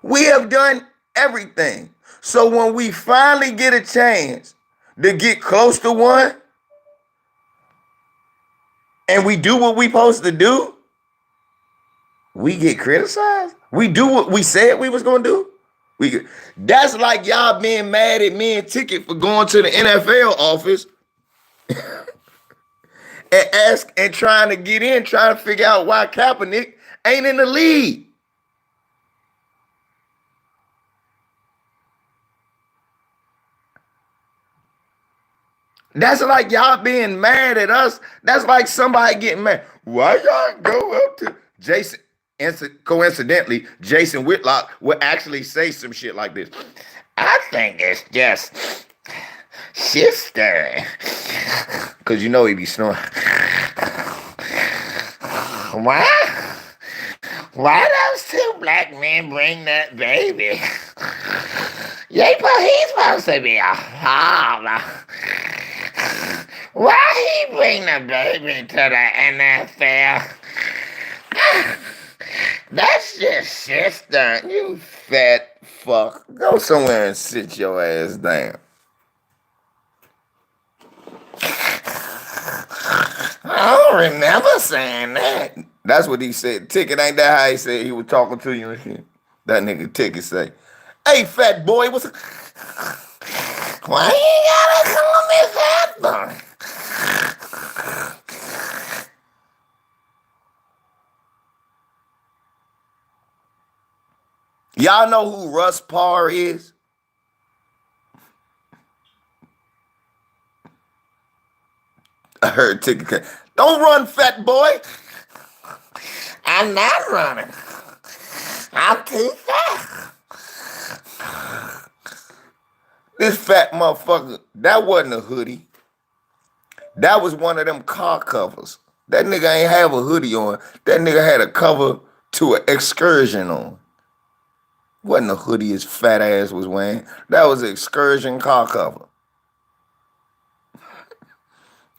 Speaker 1: We have done everything. So when we finally get a chance to get close to one and we do what we supposed to do, we get criticized. We do what we said we was gonna do. That's like y'all being mad at me and Ticket for going to the NFL office and trying to get in, trying to figure out why Kaepernick ain't in the league. That's like y'all being mad at us. That's like somebody getting mad. Why y'all go up to Jason? Coincidentally, Jason Whitlock would actually say some shit like this. I think it's just shit stirring. Cause you know he be snoring. Why? Why those two black men bring that baby? He's supposed to be a father. Why he bring the baby to the NFL? That's just shit stirring. You fat fuck. Go somewhere and sit your ass down. I don't remember saying that. That's what he said. Ticket, ain't that how he said he was talking to you and shit? That nigga Ticket say, hey, fat boy, what's up? Why you gotta call me fat boy? Y'all know who Russ Parr is? I heard Ticket. Don't run, fat boy. I'm not running. I'm too fat. This fat motherfucker, that wasn't a hoodie. That was one of them car covers. That nigga ain't have a hoodie on. That nigga had a cover to an excursion on. Wasn't a hoodie his fat ass was wearing. That was an excursion car cover.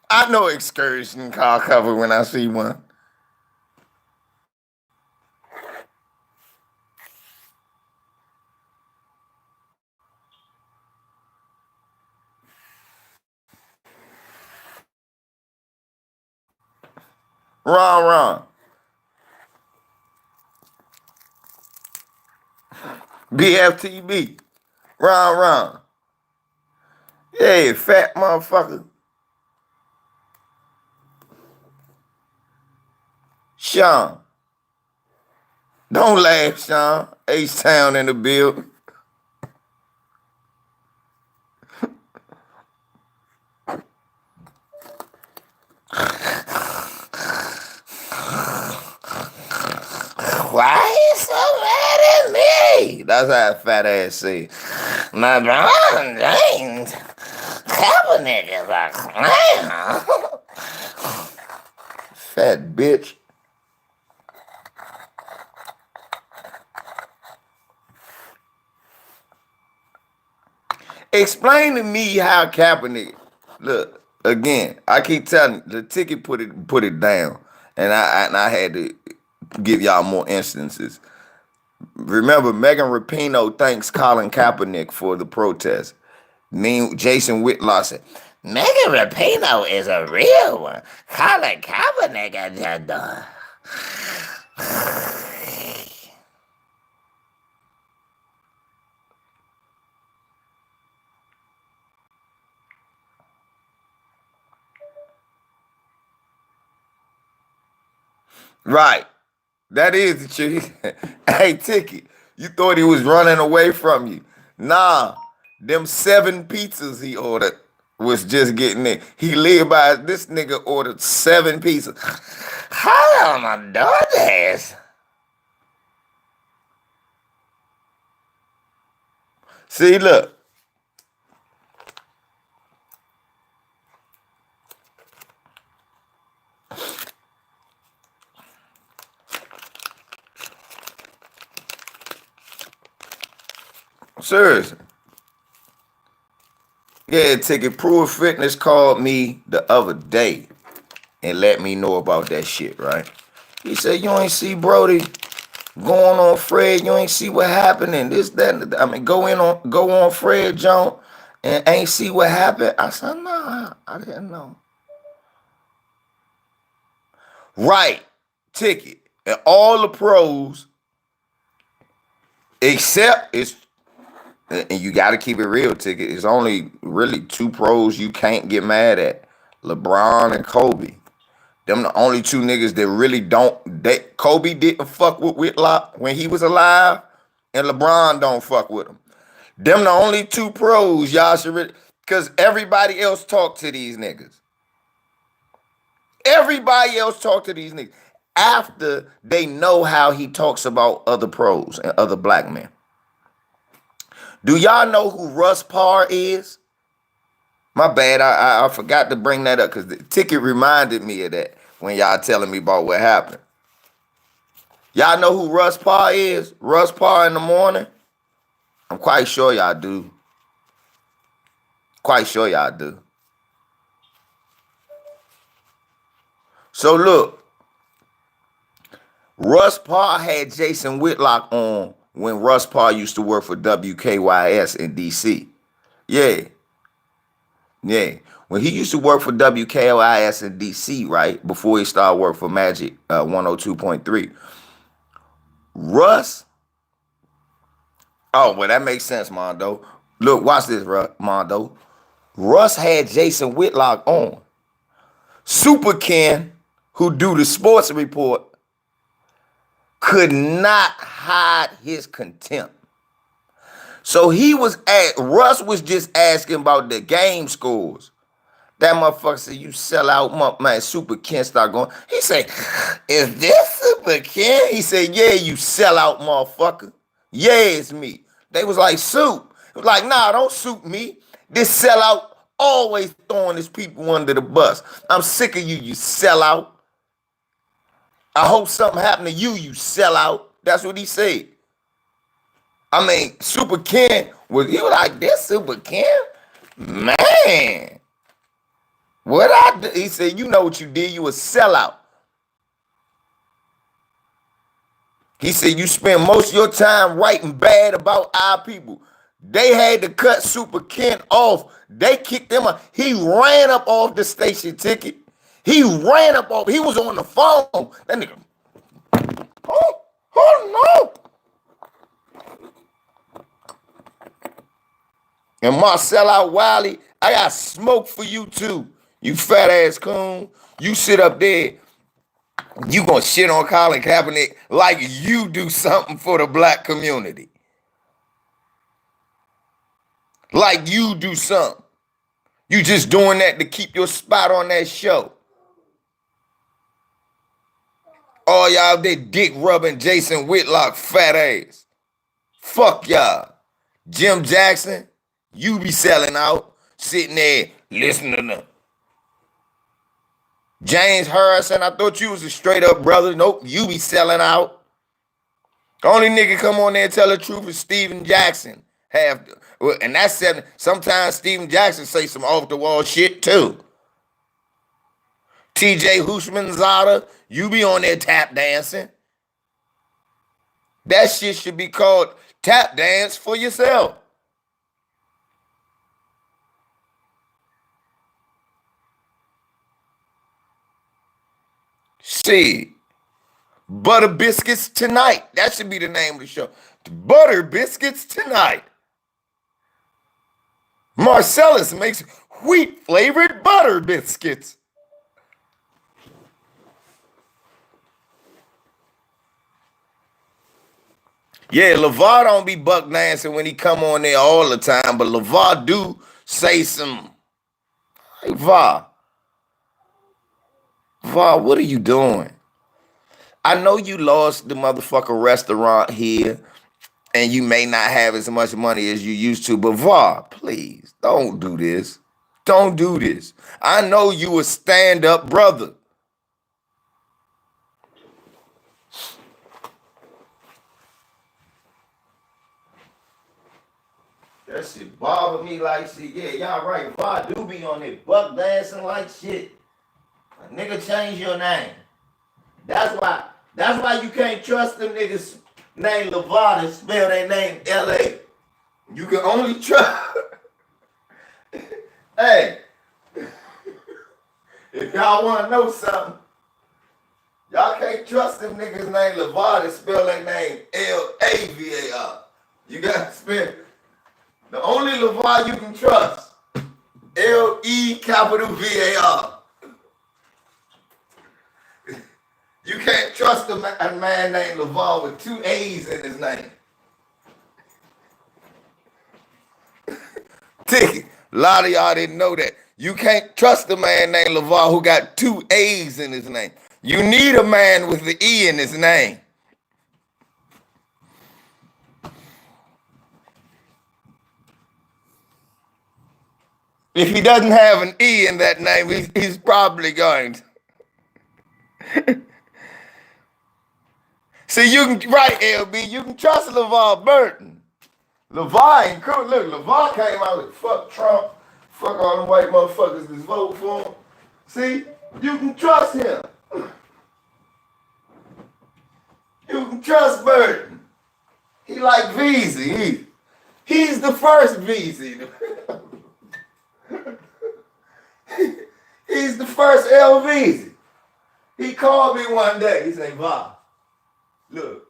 Speaker 1: I know excursion car cover when I see one. Wrong. BFTB. Wrong. Yeah, fat motherfucker. Sean. Don't laugh, Sean. H-Town in the building. Why you so mad at me? That's how a fat ass say. My brother James Kaepernick is a clown. Fat bitch. Explain to me how Kaepernick. Look again. I keep telling you, the Ticket put it down, and I had to give y'all more instances. Remember, Megan Rapinoe thanks Colin Kaepernick for the protest. Jason Whitlock said, Megan Rapinoe is a real one. Colin Kaepernick is just done. Right. That is the truth. Hey, Ticket, you thought he was running away from you. Nah, them 7 pizzas he ordered was just getting in. He lived by this nigga ordered 7 pizzas. How am I doing this? See, look. Seriously. Yeah, Ticket. Proof Fitness called me the other day and let me know about that shit, right? He said, you ain't see Brody going on Fred, you ain't see what happened and this, that, I mean, go on Fred Jones and ain't see what happened. I said, nah, I didn't know. Right, Ticket. And all the pros, except it's, and you got to keep it real, Ticket. It's only really 2 pros you can't get mad at, LeBron and Kobe. Them the only two niggas that really don't. Kobe didn't fuck with Whitlock when he was alive, and LeBron don't fuck with him. Them the only two pros y'all should really, because everybody else talk to these niggas. Everybody else talk to these niggas after they know how he talks about other pros and other black men. Do y'all know who Russ Parr is? My bad, I forgot to bring that up because the ticket reminded me of that when y'all telling me about what happened. Y'all know who Russ Parr is? Russ Parr in the morning? I'm quite sure y'all do. Quite sure y'all do. So look, Russ Parr had Jason Whitlock on when Russ Parr used to work for WKYS in DC. Yeah. When he used to work for WKYS in DC, right, before he started work for Magic 102.3, Russ, oh, well, that makes sense, Mondo. Look, watch this, Mondo. Russ had Jason Whitlock on. Super Ken, who do the sports report, could not hide his contempt. So Russ was just asking about the game scores. That motherfucker said, you sell out, man. Super Ken start going. He said, is this Super Ken? He said, yeah, you sell out, motherfucker. Yeah, it's me. They was like, Soup. It was like, nah, don't suit me. This sellout always throwing his people under the bus. I'm sick of you, you sellout. I hope something happened to you, you sellout. That's what he said. I mean, Super Ken was like, this Super Ken? Man. What I do? He said, you know what you did? You a sellout. He said, you spend most of your time writing bad about our people. They had to cut Super Ken off. They kicked him out. He ran up off the station ticket. He ran up off. He was on the phone. That nigga, oh no. And Marcel out Wiley, I got smoke for you too. You fat ass coon. You sit up there. You gonna shit on Colin Kaepernick like you do something for the black community. Like you do something. You just doing that to keep your spot on that show. All y'all there dick rubbing Jason Whitlock fat ass. Fuck y'all. Jim Jackson, you be selling out, sitting there listening to them. James Harrison, I thought you was a straight up brother. Nope, you be selling out. The only nigga come on there and tell the truth is Steven Jackson. And that's 7. Sometimes Steven Jackson say some off the wall shit too. TJ Hushmanzada, you be on there tap dancing. That shit should be called tap dance for yourself. See, Butter Biscuits Tonight. That should be the name of the show. Butter Biscuits Tonight. Marcellus makes wheat flavored butter biscuits. Yeah, LeVar don't be buck dancing when he come on there all the time, but LeVar do say some, hey, VAR, what are you doing? I know you lost the motherfucker restaurant here, and you may not have as much money as you used to, but VAR, please, don't do this. Don't do this. I know you a stand-up brother. That shit bother me like shit. Yeah, y'all right. VAR do be on there buck dancing like shit. A nigga, change your name. That's why you can't trust them niggas named LeVar to spell their name L.A. You can only trust. Hey, if y'all want to know something, y'all can't trust them niggas named LeVar to spell their name L-A-V-A-R. You got to spell the only LeVar you can trust, L-E-V-A-R. You can't trust a man named Lavar with 2 A's in his name. Ticket. A lot of y'all didn't know that. You can't trust a man named Lavar who got 2 A's in his name. You need a man with the E in his name. If he doesn't have an E in that name, he's probably going to. See, you can, right, LB, you can trust LeVar Burton. LeVar ain't cool. Look, LeVar came out with fuck Trump, fuck all them white motherfuckers that vote for him. See, you can trust him. You can trust Burton. He like VZ. He's the first VZ. He's the first LVZ. He called me one day. He said, "Va, look,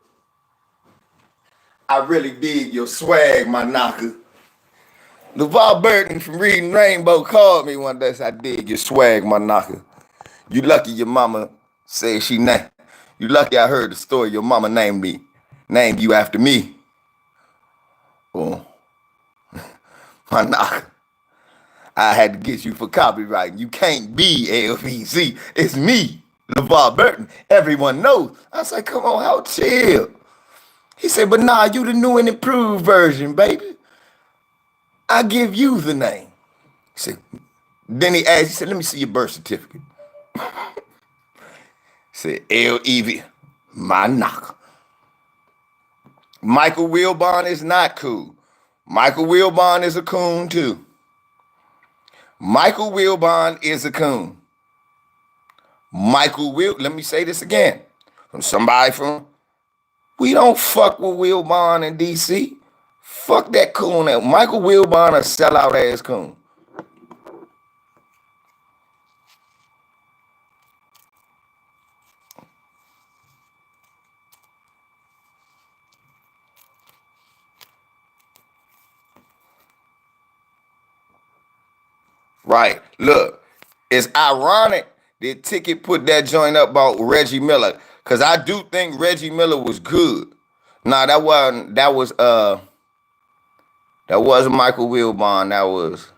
Speaker 1: I really dig your swag, my knocker." LeVar Burton from Reading Rainbow called me one day and said, "I dig your swag, my knocker. You lucky your mama said she named. You lucky I heard the story your mama named you after me." Oh, my knocker. I had to get you for copyright. You can't be LVC. It's me, LeVar Burton. Everyone knows. I said, "Come on, how chill." He said, "But nah, you the new and improved version, baby. I give you the name." He said, then he asked, he said, "Let me see your birth certificate." He said, L-E-V, my knocker. Michael Wilbon is not cool. Michael Wilbon is a coon too. Michael Wilbon is a coon. Let me say this again. We don't fuck with Wilbon in DC. Fuck that coon. Michael Wilbon a sellout ass coon. Right. Look, it's ironic that Ticket put that joint up about Reggie Miller. Cause I do think Reggie Miller was good. Nah, that wasn't Michael Wilbon. That was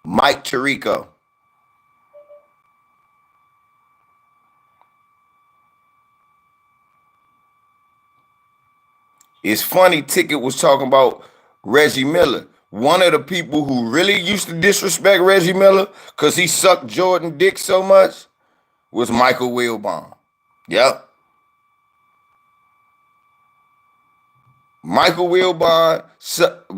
Speaker 1: Mike Tirico. It's funny, Ticket was talking about Reggie Miller. One of the people who really used to disrespect Reggie Miller because he sucked Jordan dick so much was Michael Wilbon. Yep. Michael Wilbon sucked,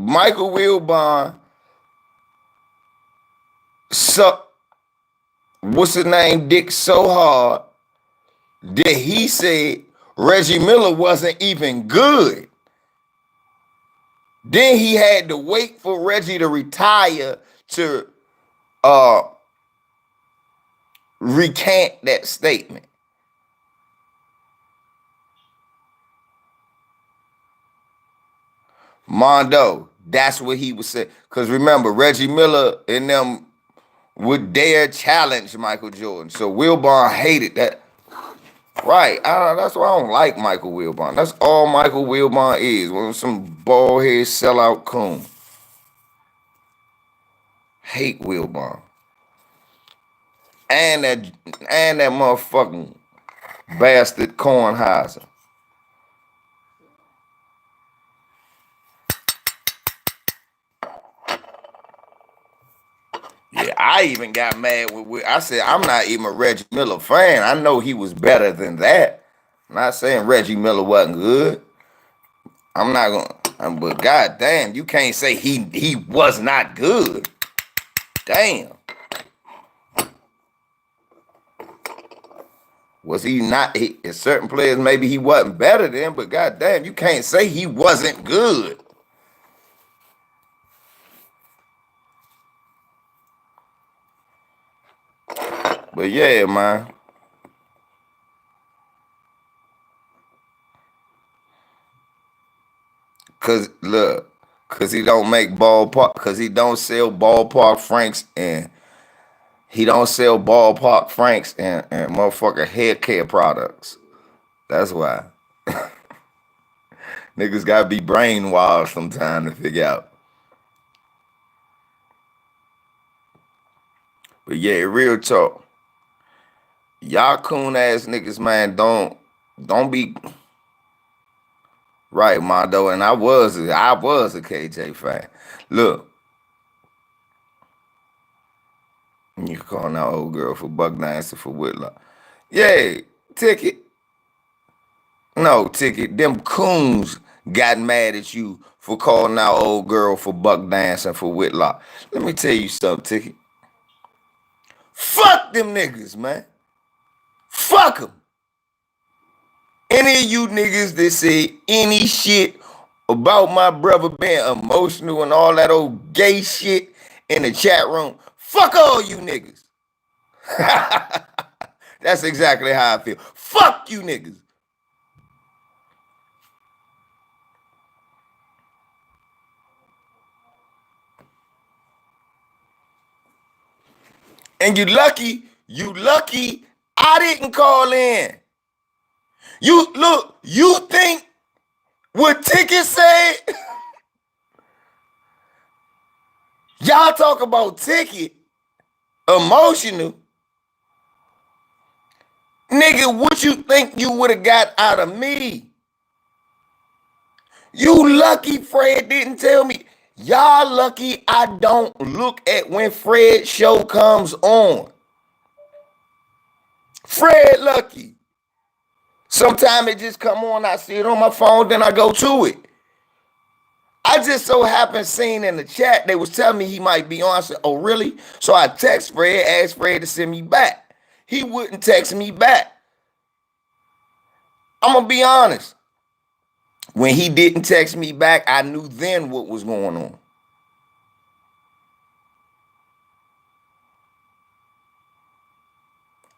Speaker 1: what's his name, dick so hard that he said Reggie Miller wasn't even good. Then he had to wait for Reggie to retire to recant that statement. Mondo, that's what he was saying. Because remember, Reggie Miller and them would dare challenge Michael Jordan. So Wilbon hated that. Right. That's why I don't like Michael Wilbon. That's all Michael Wilbon is. Some bald head sellout coon. Hate Wilbon. And that motherfucking bastard Kornheiser. Yeah, I even got mad with I said, I'm not even a Reggie Miller fan. I know he was better than that. I'm not saying Reggie Miller wasn't good. I'm not gonna, but goddamn, you can't say he was not good. Damn. Was he not? Certain players, maybe he wasn't better than, but goddamn, you can't say he wasn't good. But yeah, man. Cause look, cause he don't make ballpark, cause he don't sell ballpark franks, and He don't sell ballpark franks and motherfucker hair care products. That's why. Niggas gotta be brainwashed sometime to figure out. But yeah, real talk. Y'all coon ass niggas, man, don't be right, Mondo. And I was a KJ fan. Look, you calling that old girl for buck dancing for Whitlock. Yeah, Ticket. No, Ticket. Them coons got mad at you for calling out old girl for buck dancing for Whitlock. Let me tell you something, Ticket. Fuck them niggas, man. Fuck them. Any of you niggas that say any shit about my brother being emotional and all that old gay shit in the chat room, fuck all you niggas. That's exactly how I feel. Fuck you niggas. And you lucky I didn't call in. You think what Ticket said? Y'all talk about Ticket emotional. Nigga, what you think you would have got out of me? You lucky Fred didn't tell me. Y'all lucky I don't look at when Fred's show comes on. Fred lucky. Sometimes it just come on, I see it on my phone, then I go to it. I just so happened seen in the chat, they was telling me he might be on. I said, oh, really? So I text Fred, asked Fred to send me back. He wouldn't text me back. I'm going to be honest. When he didn't text me back, I knew then what was going on.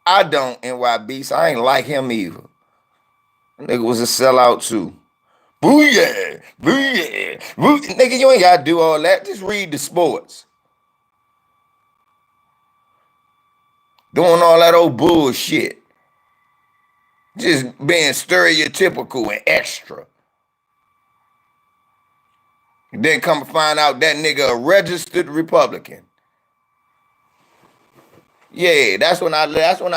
Speaker 1: I don't, NYB, so I ain't like him either. Nigga was a sellout too. Booyah, booyah, booyah. Nigga, you ain't got to do all that. Just read the sports. Doing all that old bullshit. Just being stereotypical and extra. Then come to find out that nigga a registered Republican. Yeah, that's when I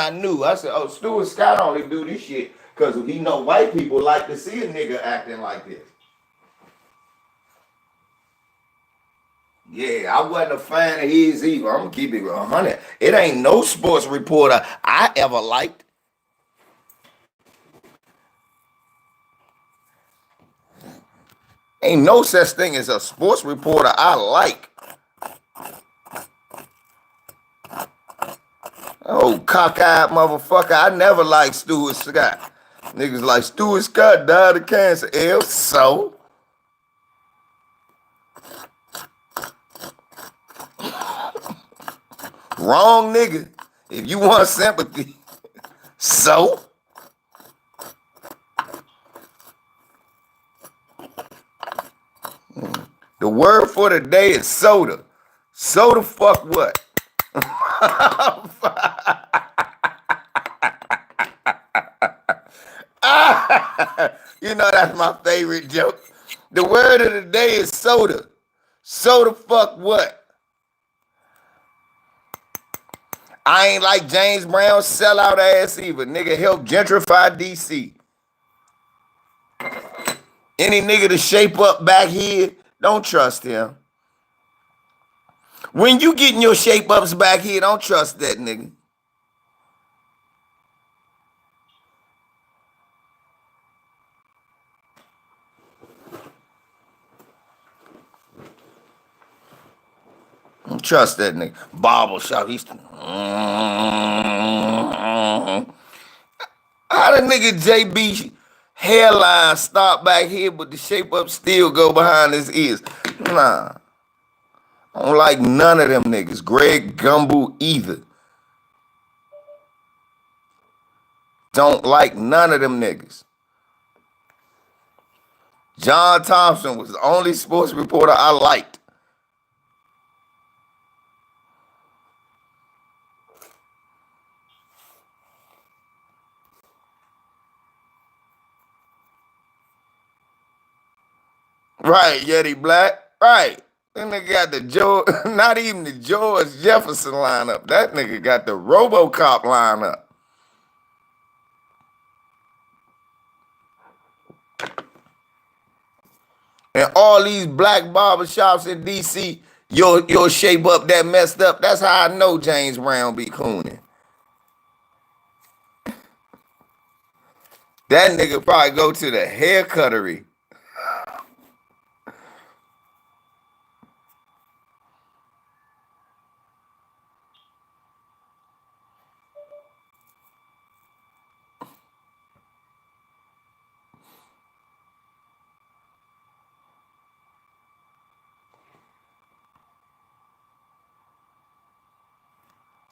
Speaker 1: knew. I said, oh, Stuart Scott only do this shit because he know white people like to see a nigga acting like this. Yeah, I wasn't a fan of his either. I'm gonna keep it 100. It ain't no sports reporter I ever liked. Ain't no such thing as a sports reporter I like. Oh, cockeyed motherfucker. I never liked Stuart Scott. Niggas like Stuart Scott died of cancer. L, so? Wrong nigga. If you want sympathy, so? The word for the day is soda. Soda fuck what? You know that's my favorite joke. The word of the day is soda. Soda fuck what? I ain't like James Brown's sellout ass either. Nigga helped gentrify DC. Any nigga to shape up back here, don't trust him. When you getting your shape ups back here, don't trust that nigga. Don't trust that nigga. Barber shop. How the nigga JB hairline stop back here, but the shape up still go behind his ears? Nah. I don't like none of them niggas. Greg Gumbel either. Don't like none of them niggas. John Thompson was the only sports reporter I liked. Right, Yeti Black. Right. That nigga got the George, not even the George Jefferson lineup. That nigga got the RoboCop lineup. And all these black barbershops in DC, you'll shape up that messed up. That's how I know James Brown be cooning. That nigga probably go to the hair cuttery.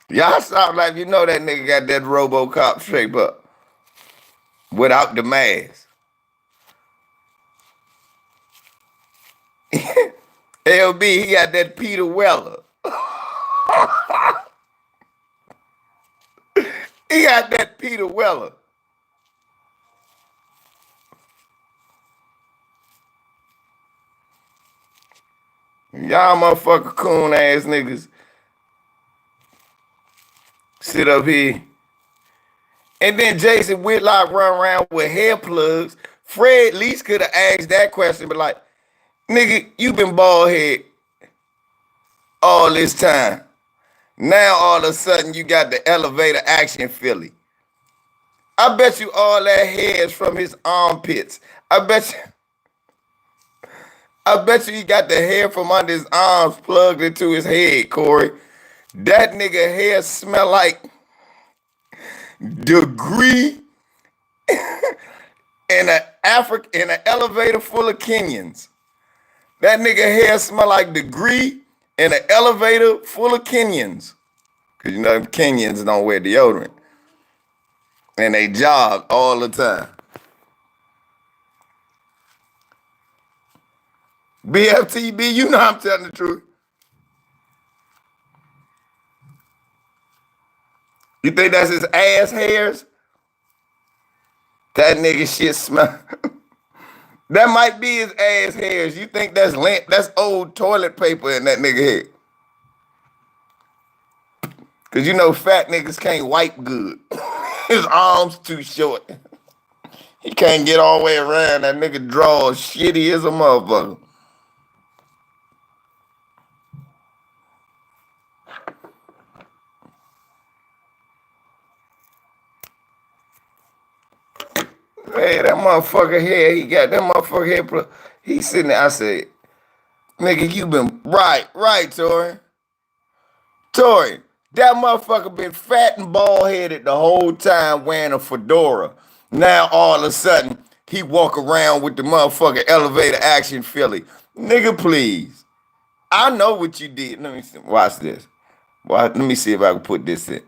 Speaker 1: Y'all sound like you know that nigga got that RoboCop shape up without the mask. LB, he got that Peter Weller. He got that Peter Weller. Y'all motherfucker coon ass niggas sit up here. And then Jason Whitlock run around with hair plugs. Fred at least could have asked that question, but like, nigga, you been bald head all this time. Now all of a sudden you got the elevator action Philly. I bet you all that hair is from his armpits. I bet you he got the hair from under his arms plugged into his head, Corey. That nigga hair smell like degree in an elevator full of Kenyans. That nigga hair smell like degree in an elevator full of Kenyans. Cause you know Kenyans don't wear deodorant. And they jog all the time. BFTB, you know I'm telling the truth. You think that's his ass hairs? That nigga shit smell. That might be his ass hairs. You think that's lint? That's old toilet paper in that nigga head. Cause you know fat niggas can't wipe good. His arms too short. He can't get all the way around. That nigga draws shitty as a motherfucker. Hey, that motherfucker hair, he got that motherfucker hair. He sitting there, I said, nigga, you been, right, Tori. Tori, that motherfucker been fat and bald-headed the whole time wearing a fedora. Now, all of a sudden, he walk around with the motherfucker elevator action Philly. Nigga, please. I know what you did. Let me see. Watch this. Let me see if I can put this in.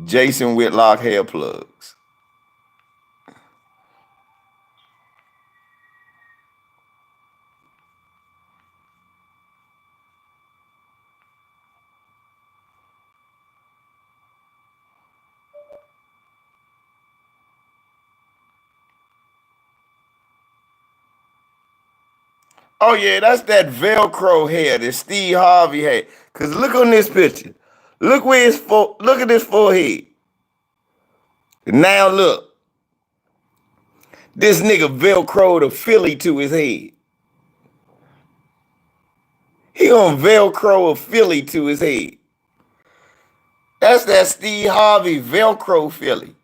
Speaker 1: Jason Whitlock hair plugs. Oh yeah, that's that Velcro hair, that Steve Harvey hair. Cause look on this picture. Look where look at this forehead. Now look. This nigga Velcroed a Philly to his head. He gonna Velcro a Philly to his head. That's that Steve Harvey Velcro Philly.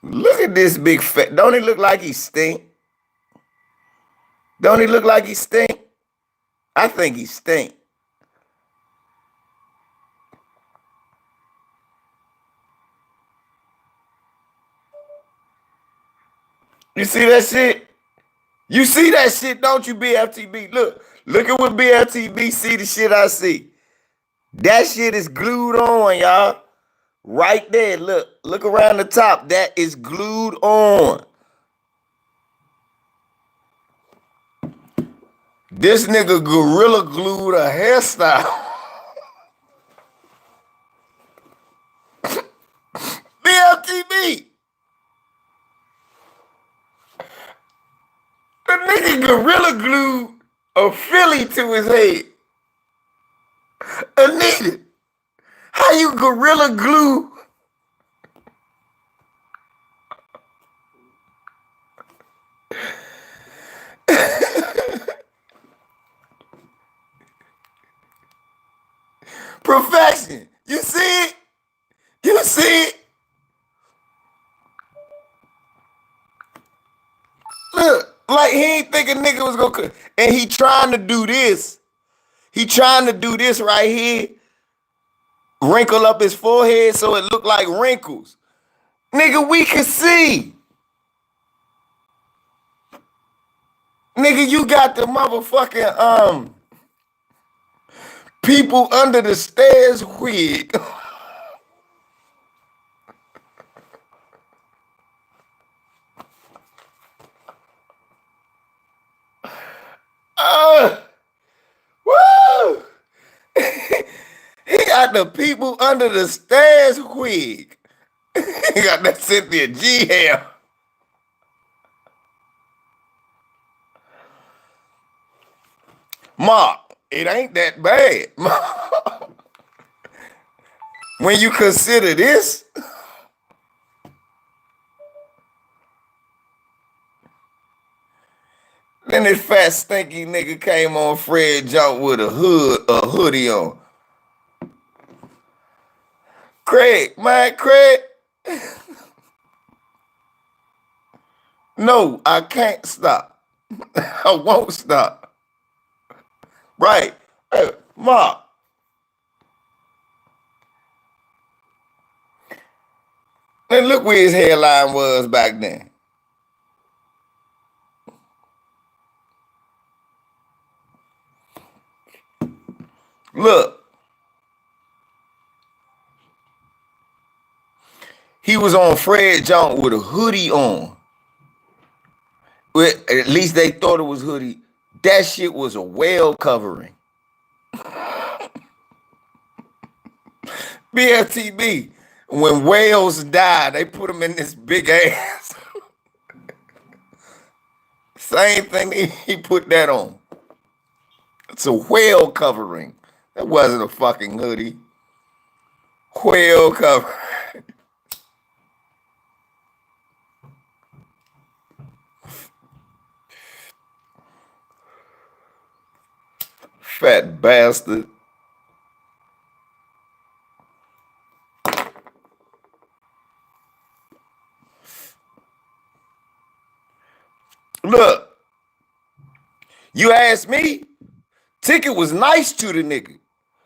Speaker 1: Look at this big fat. Don't he look like he stink? Don't he look like he stink? I think he stink. You see that shit? You see that shit, don't you, BFTB? Look at what BFTB see, the shit I see. That shit is glued on, y'all. Right there, look around the top. That is glued on. This nigga gorilla glued a hairstyle. BLTB. The nigga gorilla glued a Philly to his head. Anita, how you gorilla glue? Perfection. You see it? You see it? Look, like he ain't think a nigga was gonna, and he trying to do this. He trying to do this right here, wrinkle up his forehead so it look like wrinkles. Nigga, we can see. Nigga, you got the motherfucking people under the stairs wig. Woo! He got the people under the stairs wig. He got that Cynthia G hair. Mark, it ain't that bad. When you consider this, then this fat stinky nigga came on Fred Jump with a hoodie on. Craig, man, Craig. No, I can't stop. I won't stop. Right. Hey, Mark. And look where his hairline was back then. Look. He was on Fred Jump with a hoodie on. Well, at least they thought it was hoodie. That shit was a whale covering. BFTB. When whales die, they put them in this big ass. Same thing, he put that on. It's a whale covering. That wasn't a fucking hoodie. Whale covering. Fat bastard. Look, you asked me, Ticket was nice to the nigga.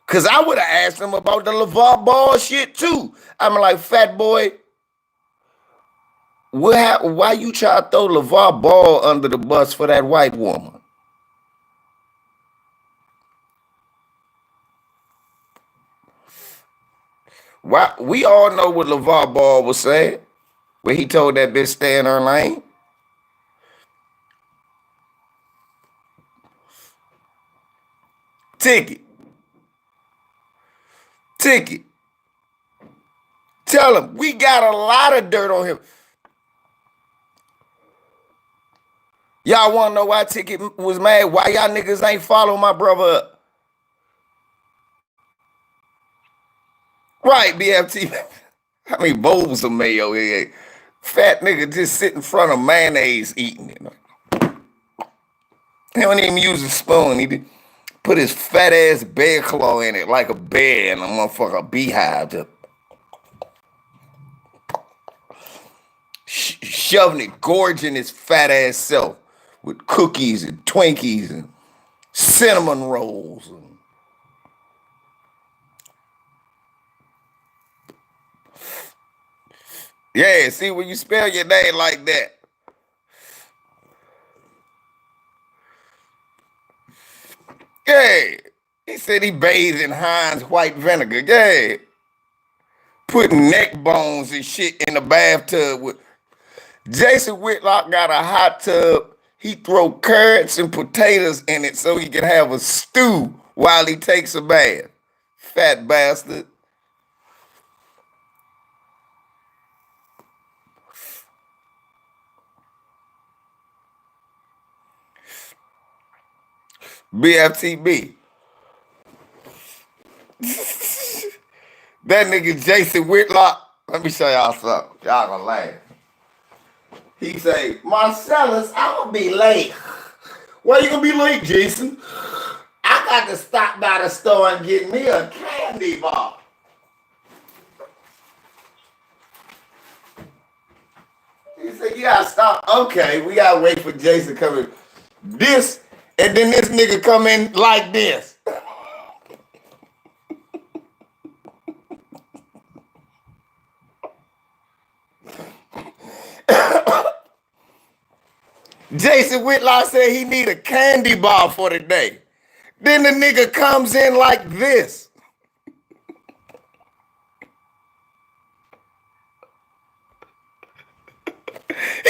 Speaker 1: Cause I would have asked him about the LeVar Ball shit too. I'm like, fat boy, why you try to throw LeVar Ball under the bus for that white woman? Why? We all know what LeVar Ball was saying when he told that bitch stay in her lane. Ticket. Tell him we got a lot of dirt on him. Y'all want to know why Ticket was mad? Why y'all niggas ain't follow my brother up? Right, BFT. How many bowls of mayo here? Fat nigga just sit in front of mayonnaise eating it. He don't even use a spoon. He put his fat ass bear claw in it like a bear and a motherfucker beehive. Just shoving it, gorging his fat ass self with cookies and Twinkies and cinnamon rolls. Yeah, see, when you spell your name like that. Yeah, he said he bathed in Heinz white vinegar. Yeah, putting neck bones and shit in the bathtub with. Jason Whitlock got a hot tub He throw carrots and potatoes in it so he can have a stew while he takes a bath. Fat bastard. BFTB. That nigga Jason Whitlock. Let me show y'all something. Y'all gonna laugh. He say, Marcellus, I'm gonna be late. Why you gonna be late, Jason? I got to stop by the store and get me a candy bar. He said, you gotta stop. Okay, we gotta wait for Jason to come in. This, and then this nigga come in like this. Jason Whitlock said he need a candy bar for the day. Then the nigga comes in like this.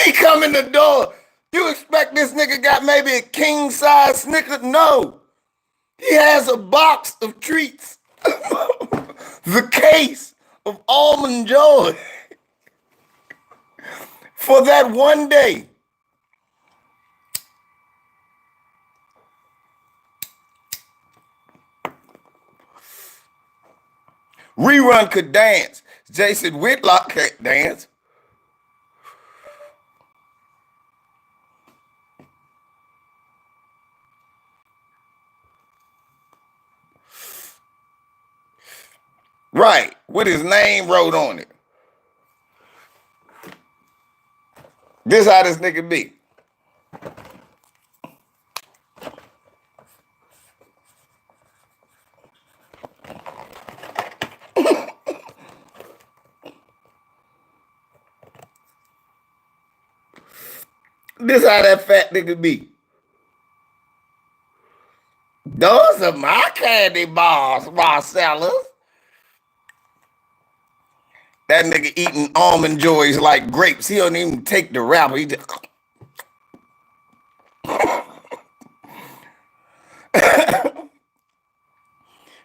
Speaker 1: He come in the door. You expect this nigga got maybe a king size Snicker? No. He has a box of treats. The case of Almond Joy. For that one day. Rerun could dance. Jason Whitlock can't dance. Right, with his name wrote on it. This how this nigga be. This how that fat nigga be. Those are my candy bars, Marcellus. That nigga eating Almond Joys like grapes. He don't even take the wrapper. He just...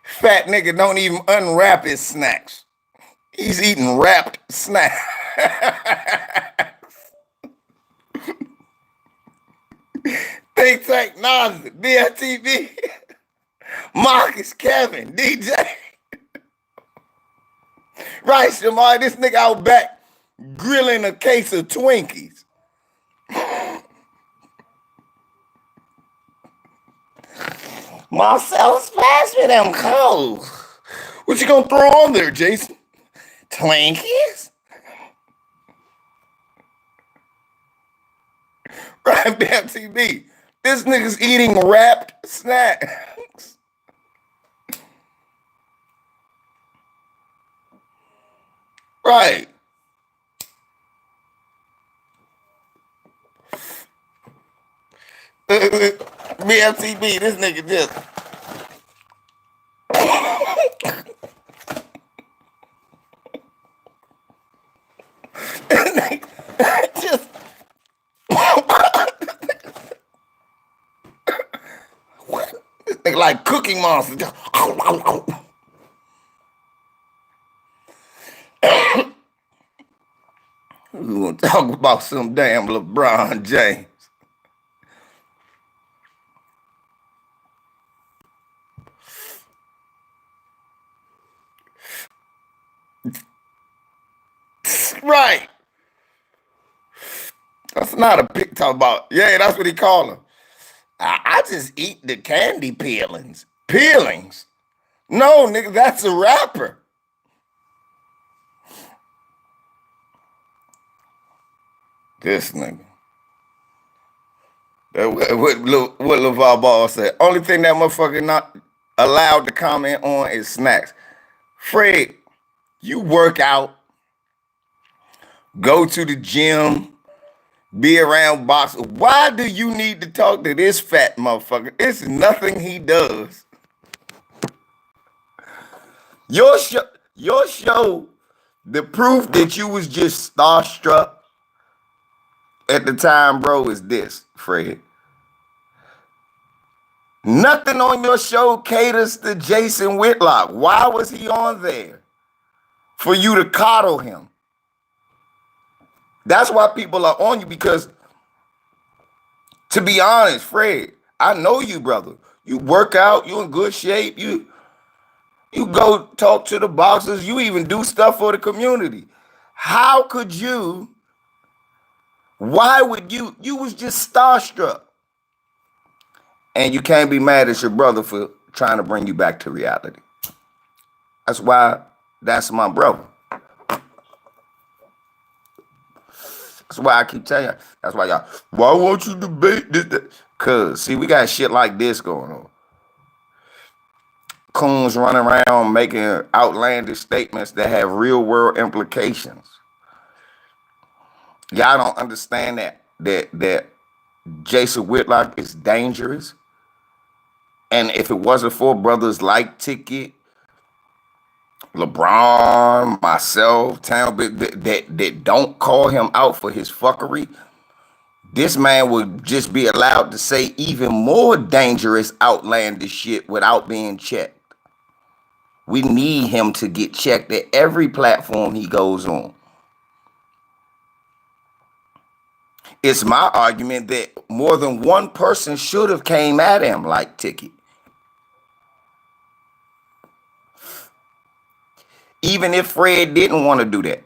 Speaker 1: Fat nigga don't even unwrap his snacks. He's eating wrapped snacks. Think Tank Nazi, BFTV, Marcus, Kevin, DJ. Right, Shamar, this nigga out back grilling a case of Twinkies. Marcellus, pass me them coals. What you gonna throw on there, Jason? Twinkies? Right, BFTV. This nigga's eating wrapped snacks. Right. BFTB, this nigga just. Just. This nigga like Cookie Monster. Just. We gonna talk about some damn LeBron James. Right. That's not a pig talk about. Yeah, that's what he call him. I just eat the candy peelings. Peelings? No, nigga, that's a rapper. This nigga. What LeVar Ball said. Only thing that motherfucker not allowed to comment on is snacks. Fred, you work out, go to the gym, be around boxers. Why do you need to talk to this fat motherfucker? It's nothing he does. Your show, the proof that you was just starstruck at the time, bro, is this, Fred. Nothing on your show caters to Jason Whitlock. Why was he on there? For you to coddle him. That's why people are on you, because, to be honest, Fred, I know you, brother. You work out, you in good shape, you go talk to the boxers, you even do stuff for the community. How could you, why would you was just starstruck. And you can't be mad at your brother for trying to bring you back to reality. That's why that's my brother. That's why I keep telling you. That's why y'all, why won't you debate this? Because, see, we got shit like this going on. Coons running around making outlandish statements that have real world implications. Y'all don't understand that Jason Whitlock is dangerous. And if it wasn't for brothers like Ticket, LeBron, myself, Town that don't call him out for his fuckery, this man would just be allowed to say even more dangerous, outlandish shit without being checked. We need him to get checked at every platform he goes on. It's my argument that more than one person should have came at him like Ticket. Even if Fred didn't want to do that.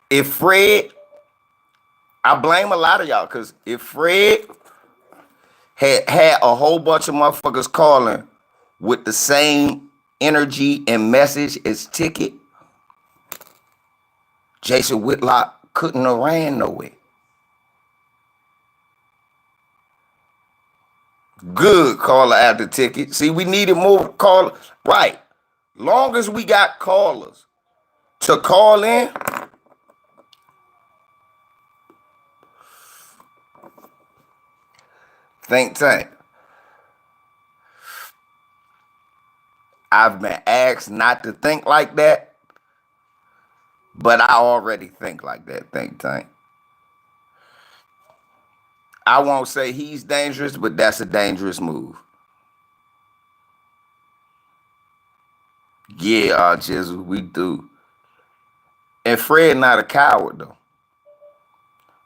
Speaker 1: If Fred, I blame a lot of y'all, because if Fred had a whole bunch of motherfuckers calling with the same energy and message as Ticket, Jason Whitlock couldn't have ran nowhere. Good caller after Ticket. See, we needed more callers. Right. Long as we got callers to call in, think tank. I've been asked not to think like that, but I already think like that, think tank. I won't say he's dangerous, but that's a dangerous move. Yeah, Jizzle, we do. And Fred not a coward, though.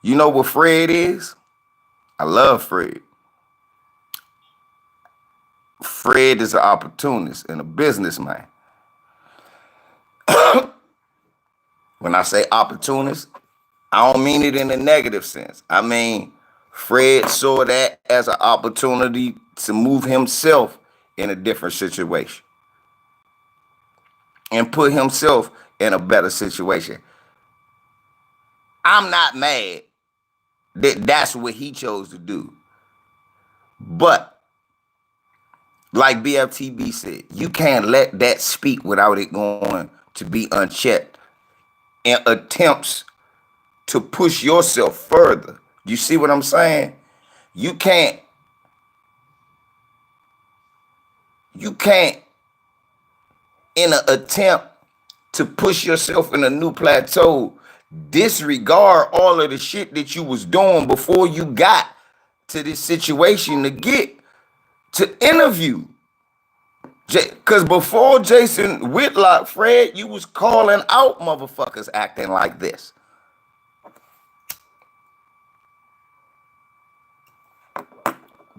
Speaker 1: You know what Fred is? I love Fred. Fred is an opportunist and a businessman. When I say opportunist, I don't mean it in a negative sense. I mean, Fred saw that as an opportunity to move himself in a different situation and put himself in a better situation. I'm not mad that that's what he chose to do. But like BFTB said, you can't let that speak without it going to be unchecked in attempts to push yourself further. You see what I'm saying? You can't in an attempt to push yourself in a new plateau, disregard all of the shit that you was doing before you got to this situation to get to interview. Because before Jason Whitlock, Fred, you was calling out motherfuckers acting like this.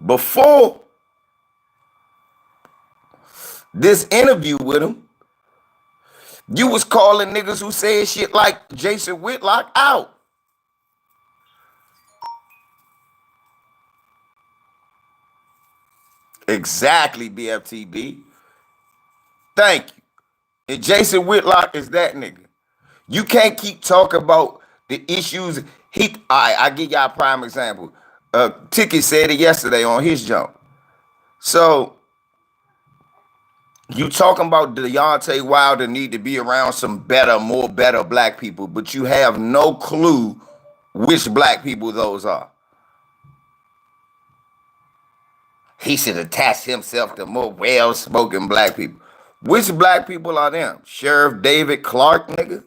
Speaker 1: Before this interview with him, you was calling niggas who said shit like Jason Whitlock out. Exactly, BFTB. Thank you. And Jason Whitlock is that nigga. You can't keep talking about the issues. I give y'all a prime example. Ticket said it yesterday on his jump. So you talking about Deontay Wilder need to be around some more better black people, but you have no clue which black people those are. He should attach himself to more well-spoken black people. Which black people are them? Sheriff David Clark, nigga?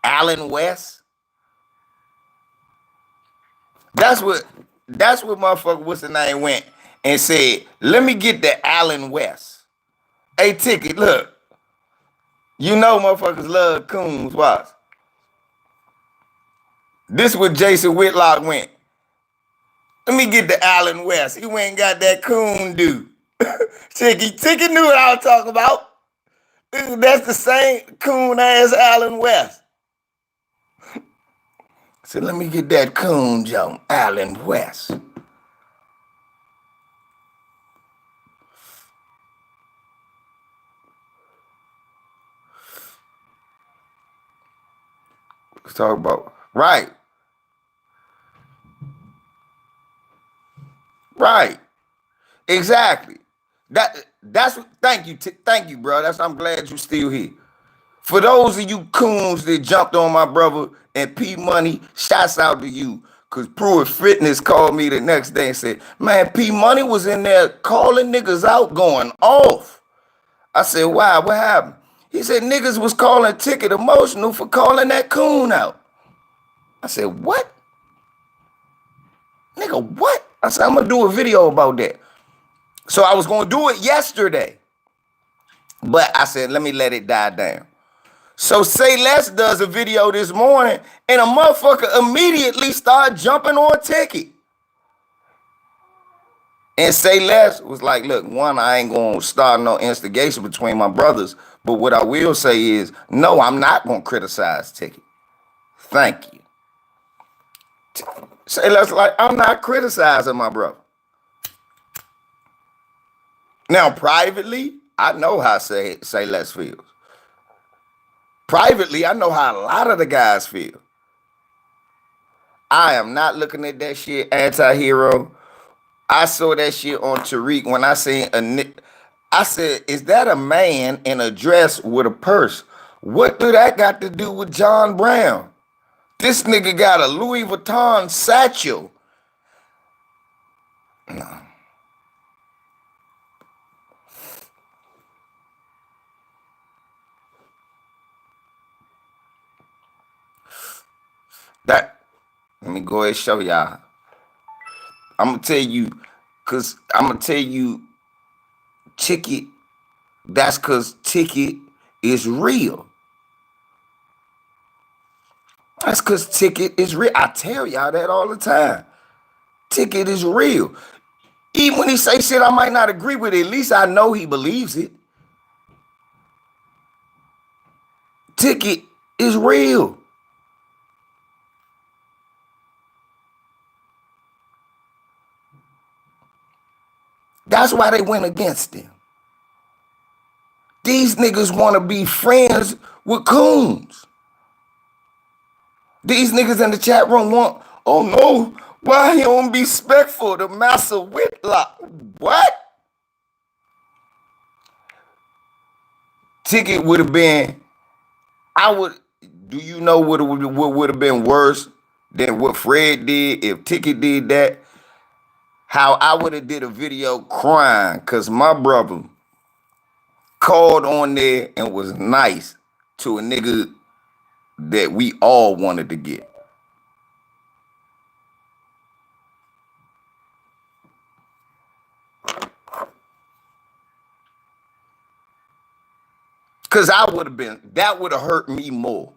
Speaker 1: Allen West? That's what motherfucker, what's the name, went and said, let me get the Allen West. Hey, Ticket, look. You know motherfuckers love coons, watch. This what Jason Whitlock went. Let me get the Allen West. He went and got that coon dude. Ticket knew what I was talking about. That's the same coon ass Allen West. So let me get that coon Joe, Allen West. Let's talk about right. Right. Exactly. That's thank you, bro. I'm glad you still here. For those of you coons that jumped on my brother and P Money, shouts out to you. Cause Pruitt Fitness called me the next day and said, man, P Money was in there calling niggas out, going off. I said, why? What happened? He said niggas was calling Ticket emotional for calling that coon out. I said, what? Nigga, what? I said, I'm gonna do a video about that. So I was gonna do it yesterday. But I said, let me let it die down. So Say Less does a video this morning, and a motherfucker immediately started jumping on Ticket. And Say Less was like, look, one, I ain't gonna start no instigation between my brothers, but what I will say is, no, I'm not gonna criticize Ticket. Thank you. Say Less like, I'm not criticizing my brother. Now, privately, I know how Say Less feels. Privately, I know how a lot of the guys feel. I am not looking at that shit anti-hero. I saw that shit on Tariq when I seen I said, is that a man in a dress with a purse? What do that got to do with John Brown? This nigga got a Louis Vuitton satchel. No. Let me go ahead and show y'all. I'm gonna tell you, Ticket, that's cause Ticket is real. That's cause Ticket is real. I tell y'all that all the time. Ticket is real. Even when he say shit I might not agree with, at least I know he believes it. Ticket is real. That's why they went against him. These niggas want to be friends with coons. These niggas in the chat room want, oh no, why he don't be respectful to Master Whitlock? What? Ticket would have been, do you know what would have been worse than what Fred did if Ticket did that? How I would have did a video crying because my brother called on there and was nice to a nigga that we all wanted to get. Cause I would have been, that would have hurt me more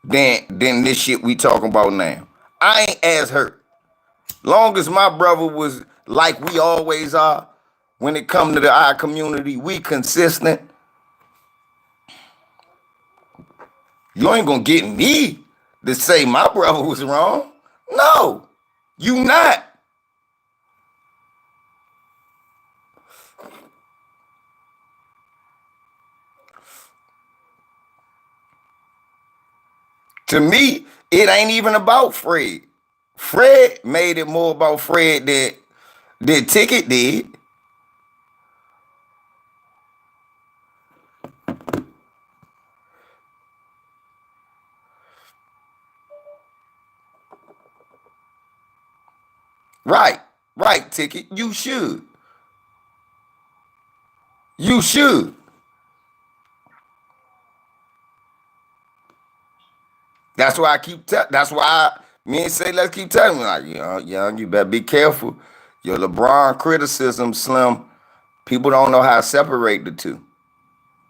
Speaker 1: than this shit we talking about now. I ain't as hurt. Long as my brother was like we always are, when it come to our community, we consistent. You ain't gonna get me to say my brother was wrong. No, you not. To me, it ain't even about Fred. Fred made it more about Fred than Ticket did. Right, Ticket. You should. You should. That's why I keep that's why Me and say, let's keep telling me, like, young, you better be careful. Your LeBron criticism, Slim, people don't know how to separate the two.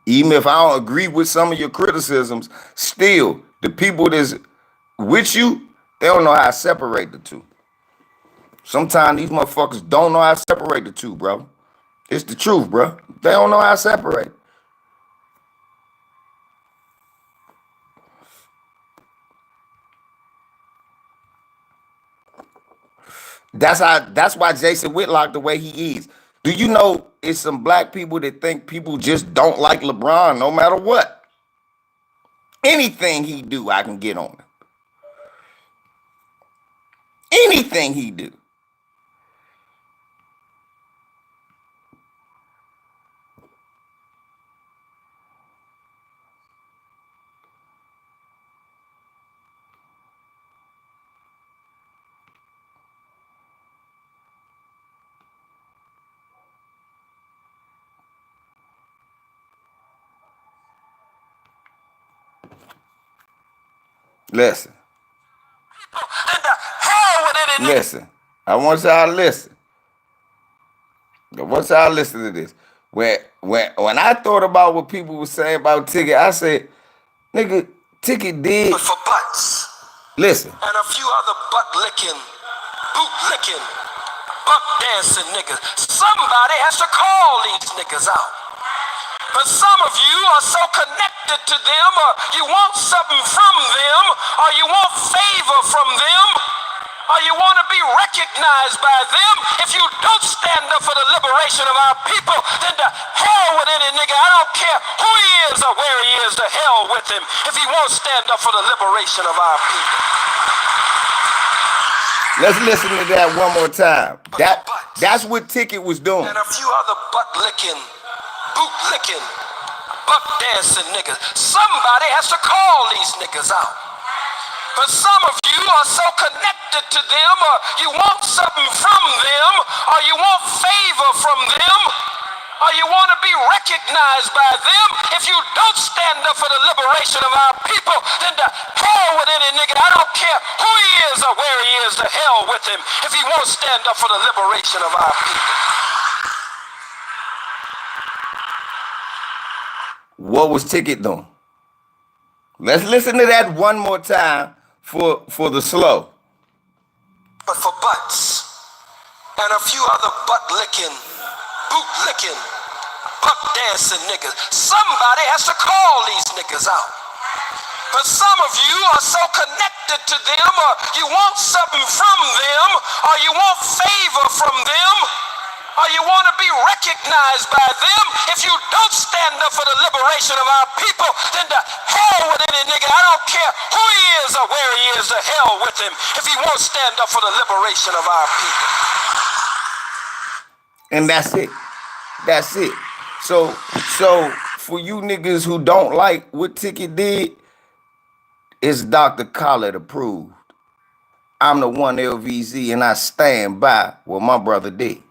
Speaker 1: Even if I don't agree with some of your criticisms, still, the people that's with you, they don't know how to separate the two. Sometimes these motherfuckers don't know how to separate the two, bro. It's the truth, bro. They don't know how to separate. That's why Jason Whitlock the way he is. Do you know it's some black people that think people just don't like LeBron no matter what? Anything he do, I can get on him. Anything he do. Listen.
Speaker 2: Then the hell with it.
Speaker 1: Listen. I want y'all to listen. I want y'all to listen to this. When I thought about what people were saying about Ticket, I said, nigga, Ticket did.
Speaker 2: But for butts.
Speaker 1: Listen.
Speaker 2: And a few other butt licking, boot licking, buck dancing niggas. Somebody has to call these niggas out. But some of you are so connected to them, or you want something from them, or you want favor from them, or you want to be recognized by them. If you don't stand up for the liberation of our people, then to hell with any nigga. I don't care who he is or where he is, to hell with him if he won't stand up for the liberation of our people.
Speaker 1: Let's listen to that one more time. That's what Ticket was doing.
Speaker 2: And a few other butt licking, boot licking, buck dancing niggas. Somebody has to call these niggas out. But some of you are so connected to them, or you want something from them, or you want favor from them, or you want to be recognized by them. If you don't stand up for the liberation of our people, then to hell with any nigga. I don't care who he is or where he is, to hell with him if he won't stand up for the liberation of our people.
Speaker 1: What was Ticket doing? Let's listen to that one more time for the slow.
Speaker 2: But for butts and a few other butt licking, boot licking, buck dancing niggas, somebody has to call these niggas out. But some of you are so connected to them, or you want something from them, or you want favor from them, or you want to be recognized by them. If you don't stand up for the liberation of our people, then to hell with any nigga. I don't care who he is or where he is, to hell with him if he won't stand up for the liberation of our people.
Speaker 1: And that's it. That's it. So for you niggas who don't like what Ticket did, it's Dr. Khaled approved. I'm the one LVZ, and I stand by what my brother did.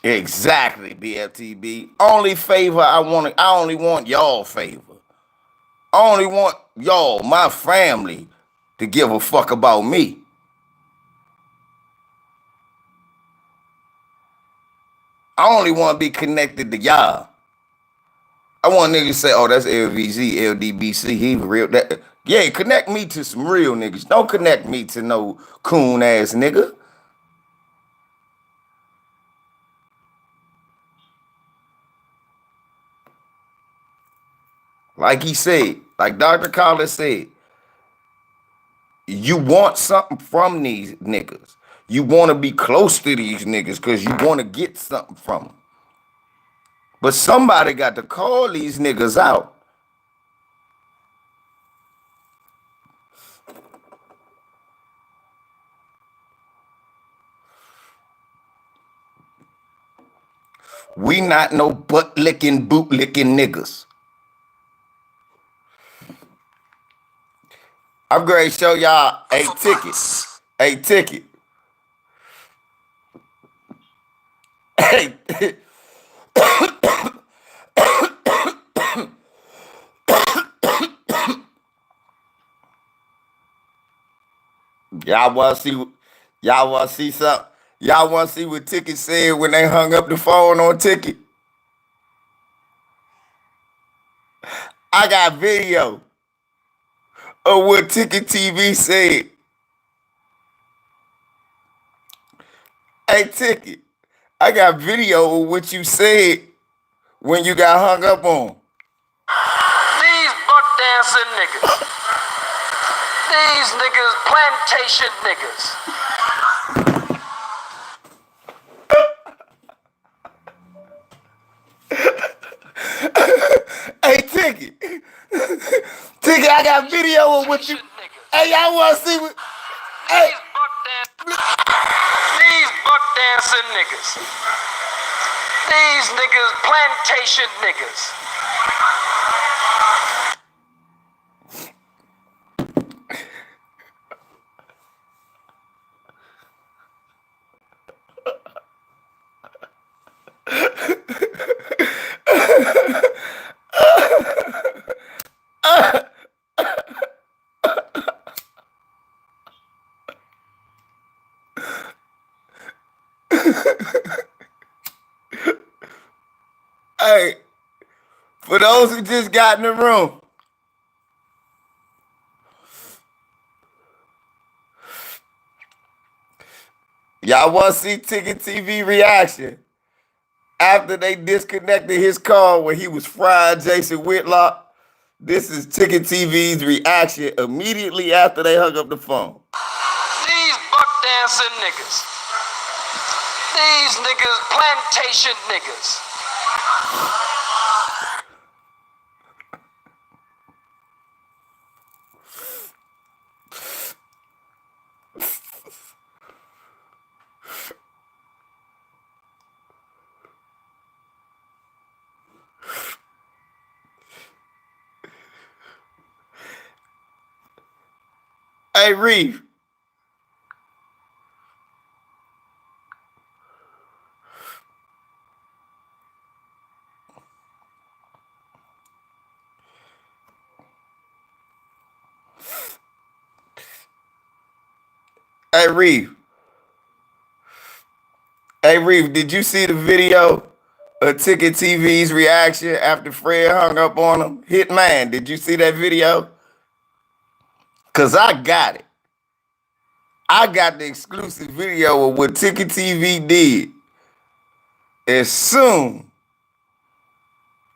Speaker 1: Exactly, BFTB. Only favor I only want y'all favor. I only want y'all, my family, to give a fuck about me. I only want to be connected to y'all. I want niggas to say, oh, that's LVZ, LDBC, he real. Yeah, connect me to some real niggas. Don't connect me to no coon ass nigga. Like he said, like Dr. Collins said, you want something from these niggas. You want to be close to these niggas because you want to get something from them. But somebody got to call these niggas out. We not no butt licking, boot licking niggas. I'm going to show y'all a ticket. A ticket. Hey, Y'all want to see? Y'all want to see something? Y'all want to see what Ticket said when they hung up the phone on Ticket? I got video of what Ticket TV said. Hey, Ticket, I got video of what you said when you got hung up on.
Speaker 2: These buck dancing niggas. These niggas plantation niggas.
Speaker 1: Hey, Ticket. Ticket, I got video of what you. Hey, y'all want to see what? Hey.
Speaker 2: These buck dancing niggas. These niggas plantation niggas.
Speaker 1: Hey, for those who just got in the room, y'all want to see Ticket TV reaction after they disconnected his call when he was frying Jason Whitlock? This is Ticket TV's reaction immediately after they hung up the phone.
Speaker 2: These buck dancing niggas. These niggas plantation niggas.
Speaker 1: Hey, Reef. Hey, Reef. Hey, Reef, did you see the video of Ticket TV's reaction after Fred hung up on him? Hitman, did you see that video? Because I got it. I got the exclusive video of what Ticket TV did as soon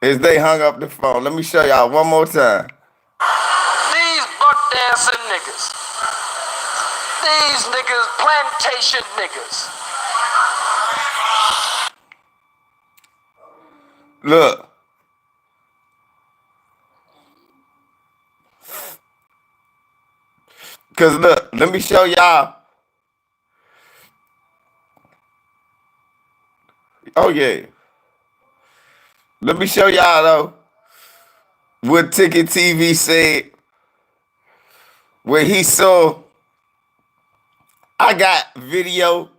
Speaker 1: as they hung up the phone. Let me show y'all one more time.
Speaker 2: These buck dancing niggas. These niggas plantation niggas.
Speaker 1: Look. Because look, let me show y'all. Oh, yeah. Let me show y'all, though, what Ticket TV said when he saw. I got video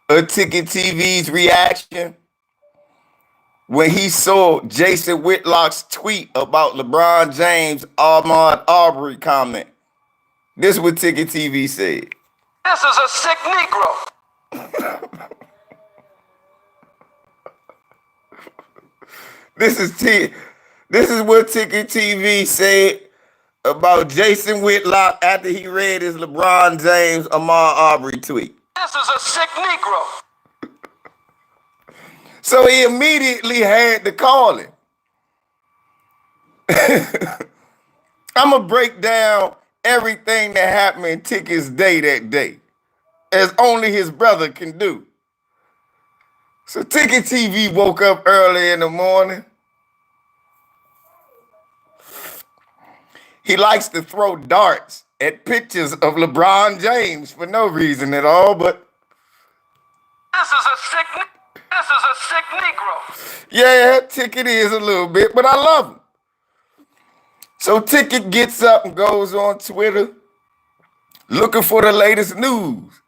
Speaker 1: of Ticket TV's reaction when he saw Jason Whitlock's tweet about LeBron James' Ahmaud Arbery comment. This is what Ticket TV said.
Speaker 2: This is a sick Negro.
Speaker 1: This is what Ticket TV said about Jason Whitlock after he read his LeBron James Ahmaud Arbery tweet.
Speaker 2: This is a sick Negro.
Speaker 1: So he immediately had to call him. I'm going to break down everything that happened in Ticket's day that day, as only his brother can do. So Ticket TV woke up early in the morning. He likes to throw darts at pictures of LeBron James for no reason at all, but
Speaker 2: this is a sick Negro.
Speaker 1: Yeah, Ticket is a little bit, but I love him. So Ticket gets up and goes on Twitter looking for the latest news.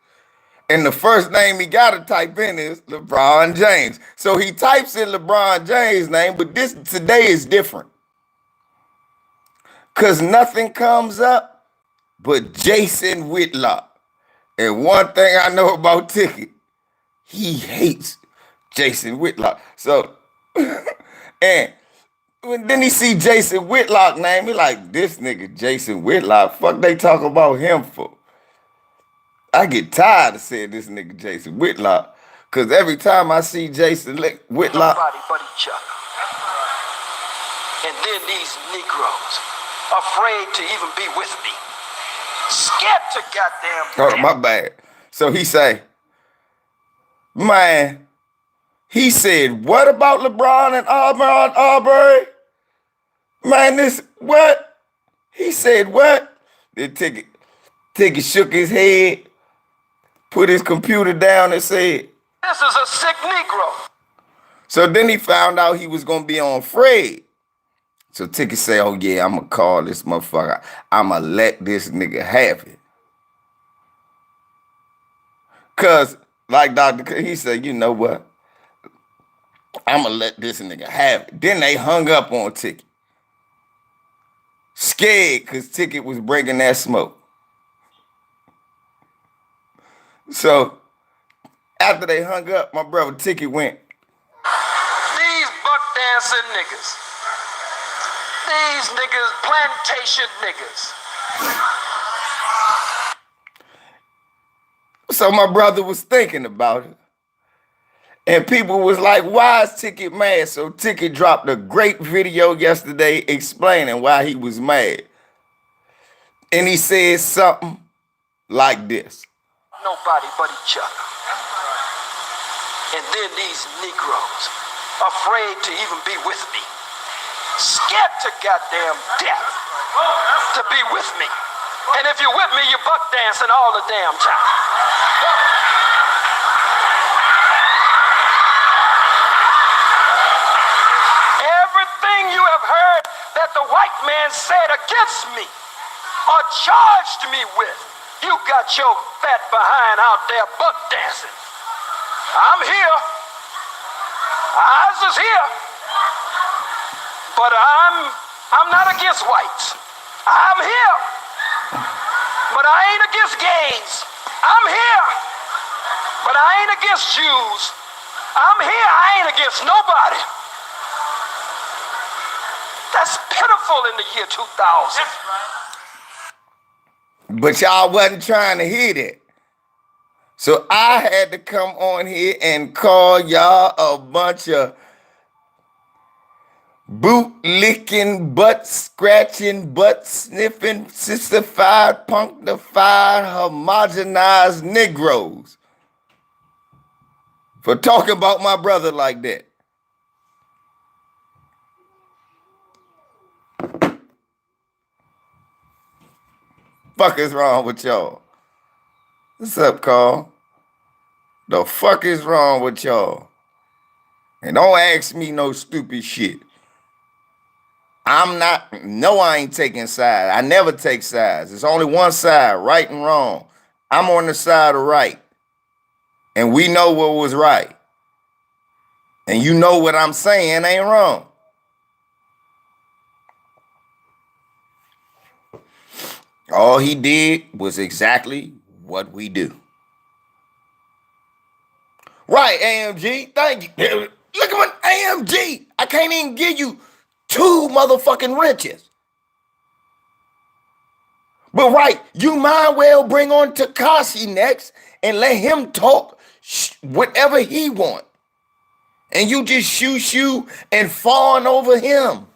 Speaker 1: And the first name he got to type in is LeBron James. So he types in LeBron James' name, but today is different. Because nothing comes up but Jason Whitlock. And one thing I know about Ticket, he hates Jason Whitlock. So, and then he see Jason Whitlock name, he like, this nigga Jason Whitlock, fuck they talk about him for? I get tired of saying this nigga Jason Whitlock, because every time I see Jason Whitlock,
Speaker 2: Nobody but each other. And then these Negroes, afraid to even be with me, scared to goddamn
Speaker 1: oh,
Speaker 2: death.
Speaker 1: my bad. So he say, man, he said, what about LeBron and Aubrey? Man, this, what? He said, what? Then Ticket shook his head, put his computer down and said,
Speaker 2: This is a sick Negro.
Speaker 1: so then he found out he was going to be on Fred. So Ticket say, oh yeah, I'm going to call this motherfucker. I'm going to let this nigga have it. Because, like Dr. He said, you know what? I'm going to let this nigga have it. Then they hung up on Ticket. Scared because Ticket was bringing that smoke. So, after they hung up, my brother Ticket went,
Speaker 2: These buck dancing niggas. These niggas, plantation niggas.
Speaker 1: so my brother was thinking about it. And people was like, why is Ticket mad? So Ticket dropped a great video yesterday explaining why he was mad. And he said something like this.
Speaker 2: Nobody but each other. And then these Negroes, afraid to even be with me, scared to goddamn death to be with me. And if you're with me, you're buck dancing all the damn time. Everything you have heard that the white man said against me or charged me with, you got your fat behind out there buck dancing. I'm here. Ours is here. But I'm not against whites. I'm here. But I ain't against gays. I'm here. But I ain't against Jews. I'm here. I ain't against nobody. That's pitiful in the year 2000.
Speaker 1: But y'all wasn't trying to hear that. So I had to come on here and call y'all a bunch of boot-licking, butt-scratching, butt-sniffing, sissified, punctified, homogenized Negroes for talking about my brother like that. Fuck is wrong with y'all? What's up, Carl? The fuck is wrong with y'all? And don't ask me no stupid shit. I ain't taking sides. I never take sides. There's only one side, right and wrong. I'm on the side of right. And we know what was right. And you know what I'm saying ain't wrong. All he did was exactly what we do. Right, AMG. Thank you. Look at what AMG. I can't even give you 2 motherfucking wrenches. But right, you might well bring on Takashi next and let him talk whatever he want. And you just shoot and fawn over him.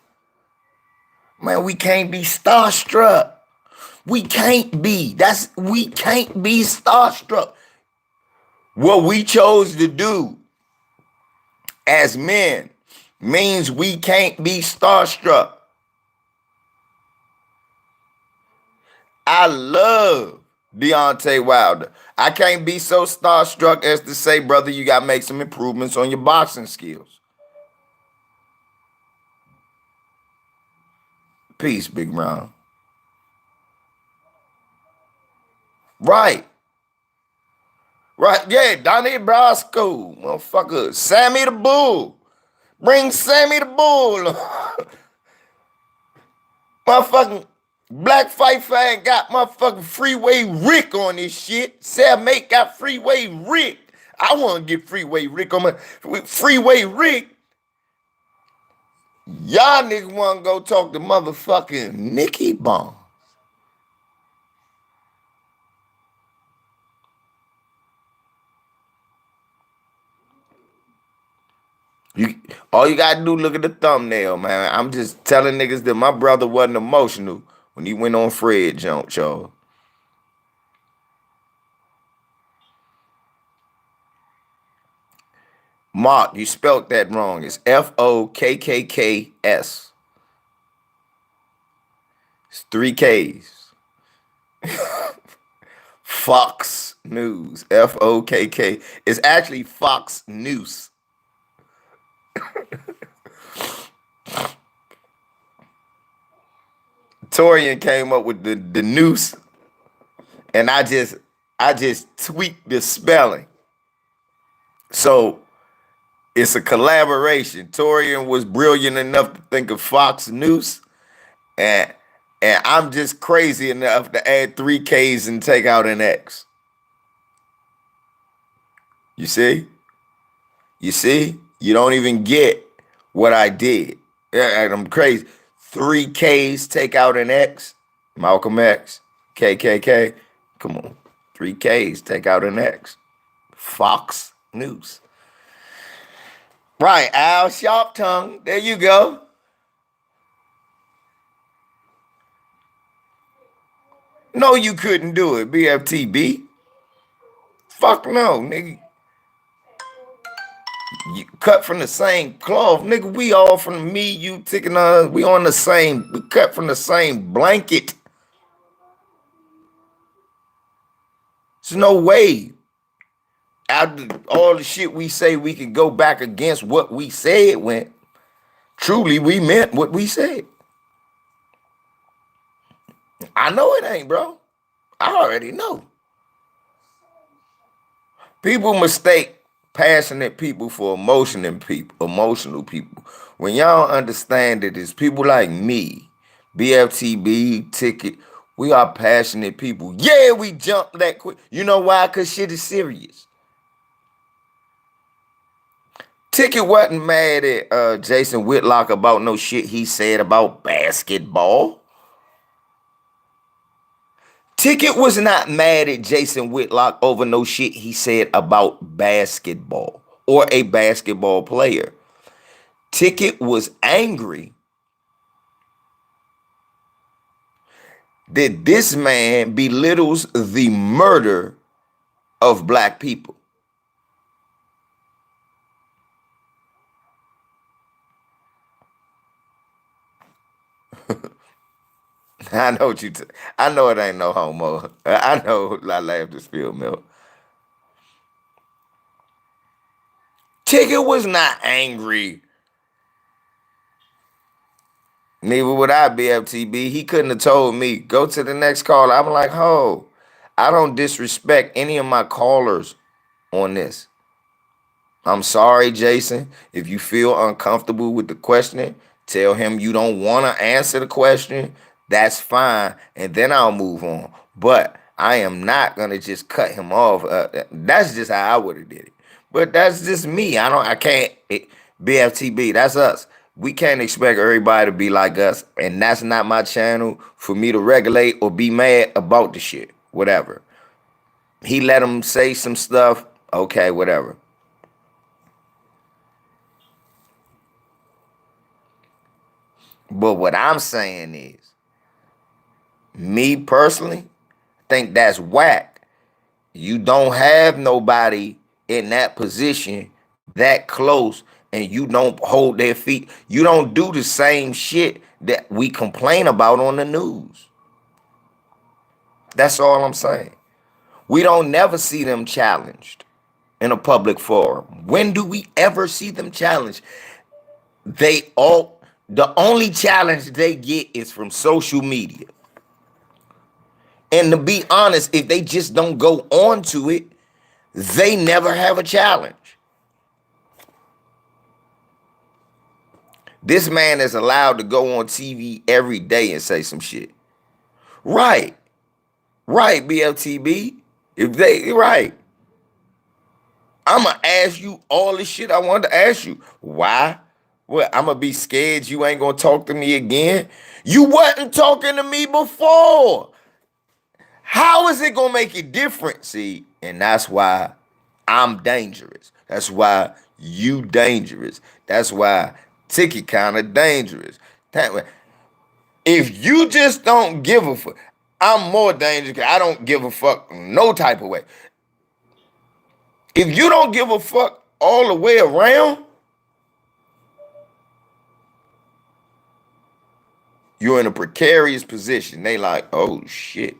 Speaker 1: Man, we can't be starstruck. We can't be. We can't be starstruck. What we chose to do as men means we can't be starstruck. I love Deontay Wilder. I can't be so starstruck as to say, brother, you got to make some improvements on your boxing skills. Peace, Big Ron. Right. Right, yeah, Donnie Brasco, motherfucker. Sammy the Bull. Bring Sammy the Bull. Motherfucking Black Fifer ain't got motherfucking Freeway Rick on this shit. Sam Mate got Freeway Rick. I want to get Freeway Rick on my Freeway Rick. Y'all niggas want to go talk to motherfucking Nikki Bond. All you gotta do, look at the thumbnail, man. I'm just telling niggas that my brother wasn't emotional when he went on Fred jump, y'all. Mark, you spelt that wrong. It's Fokks. It's 3 Ks. Fox News. Fokk. It's actually Fox News. Torian came up with the noose, and I just tweaked the spelling. So it's a collaboration. Torian was brilliant enough to think of Fox News, and I'm just crazy enough to add 3 Ks and take out an X. You see? You see? You don't even get what I did. Yeah, I'm crazy. 3 Ks, take out an X. Malcolm X. KKK. Come on. 3 Ks, take out an X. Fox News. Right, Al Sharp Tongue. There you go. No, you couldn't do it, BFTB. Fuck no, nigga. You cut from the same cloth, nigga. We all from me, you, ticking we on the same, we cut from the same blanket. There's no way. After all the shit we say, we can go back against what we said when truly we meant what we said. I know it ain't, bro. I already know. People mistake passionate people for emotional people. When y'all understand that it's people like me, BFTB, Ticket, we are passionate people. Yeah, we jump that quick. You know why? Because shit is serious. Ticket wasn't mad at Jason Whitlock about no shit he said about basketball. Ticket was not mad at Jason Whitlock over no shit he said about basketball or a basketball player. Ticket was angry that this man belittles the murder of black people. I know what I know it ain't no homo. I know I laughed to spill milk. Ticket was not angry. Neither would I, BFTB. He couldn't have told me, go to the next caller. I'm like, ho, I don't disrespect any of my callers on this. I'm sorry, Jason. If you feel uncomfortable with the question, tell him you don't want to answer the question. That's fine. And then I'll move on. But I am not going to just cut him off. That's just how I would have did it. But that's just me. I can't, BFTB, that's us. We can't expect everybody to be like us. And that's not my channel for me to regulate or be mad about the shit. Whatever. He let him say some stuff. Okay, whatever. But what I'm saying is, me personally, think that's whack. You don't have nobody in that position that close and you don't hold their feet. You don't do the same shit that we complain about on the news. That's all I'm saying. We don't never see them challenged in a public forum. When do we ever see them challenged? The only challenge they get is from social media. And to be honest, if they just don't go on to it, they never have a challenge. This man is allowed to go on TV every day and say some shit. Right. Right, BLTB. If they right. I'ma ask you all the shit I wanted to ask you. Why? Well, I'ma be scared you ain't gonna talk to me again. You wasn't talking to me before. How is it gonna make it different? See, and that's why I'm dangerous. That's why you dangerous. That's why Ticket kind of dangerous. If you just don't give a fuck, I'm more dangerous. I don't give a fuck no type of way. If you don't give a fuck all the way around, you're in a precarious position. They like, oh shit,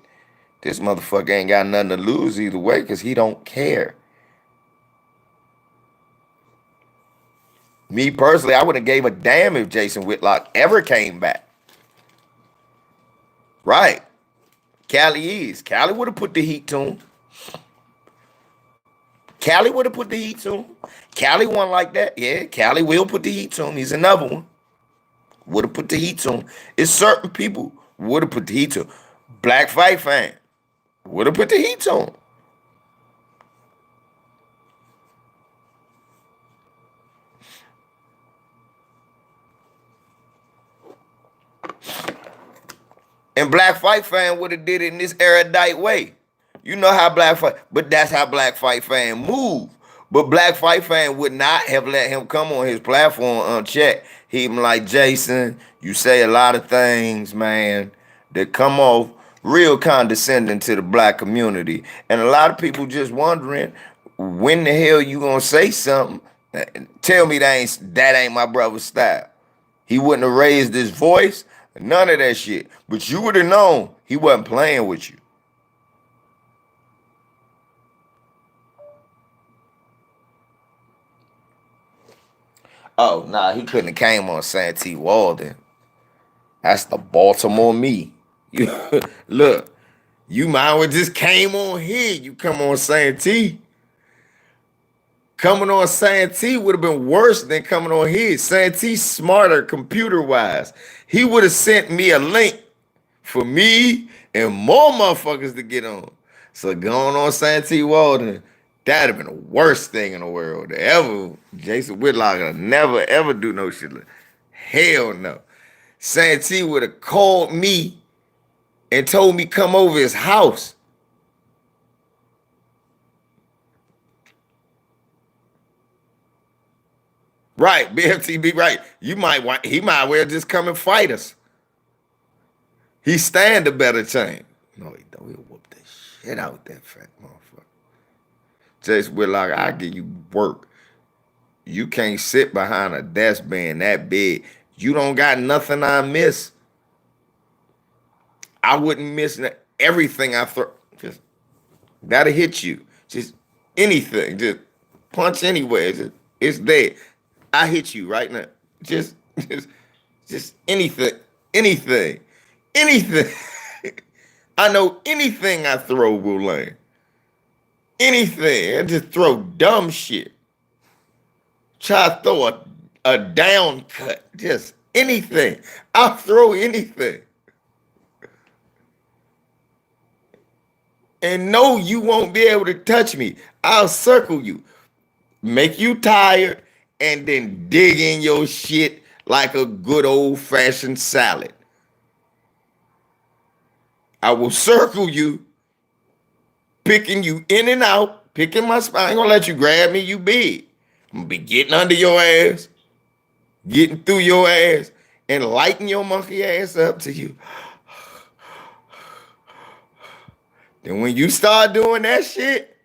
Speaker 1: this motherfucker ain't got nothing to lose either way because he don't care. Me personally, I wouldn't have gave a damn if Jason Whitlock ever came back. Right. Cali would have put the heat to him. Cali would have put the heat to him. Cali one like that. Yeah, Cali will put the heat to him. He's another one. Would have put the heat to him. It's certain people would have put the heat to him. Black Fight fan would have put the heat to him. And Black Fight fan would have did it in this erudite way. You know how Black Fight, but that's how Black Fight fan move. But Black Fight fan would not have let him come on his platform unchecked. He been like, Jason, you say a lot of things, man, that come off real condescending to the black community. And a lot of people just wondering, when the hell you gonna say something? Tell me that ain't my brother's style. He wouldn't have raised his voice, none of that shit. But you would have known he wasn't playing with you. Oh, nah, he couldn't have came on Santee Walden. That's the Baltimore me. You, look, you might have just came on here. You come on Santee. Coming on Santee would have been worse than coming on here. Santee's smarter computer-wise. He would have sent me a link for me and more motherfuckers to get on. So going on Santee Walden, that'd have been the worst thing in the world to ever. Jason Whitlock would never ever do no shit like hell no. Santee would have called me and told me come over his house. Right, BFTB, right. He might well just come and fight us. He stand a better chance. No, he don't. He'll whoop the shit out that fat motherfucker. Jason Whitlock, I give you work. You can't sit behind a desk being that big. You don't got nothing I miss. I wouldn't miss everything I throw. Just that'll hit you. Just anything. Just punch anywhere. It's there. I hit you right now. Just, just anything. Anything. Anything. I know anything I throw will land. Anything. I just throw dumb shit. Try to throw a down cut. Just anything. I'll throw anything. And no, you won't be able to touch me. I'll circle you. Make you tired and then dig in your shit like a good old-fashioned salad. I will circle you, picking you in and out, picking my spine. I ain't gonna let you grab me, you big. I'm gonna be getting under your ass, getting through your ass, and lighting your monkey ass up to you. Then when you start doing that shit,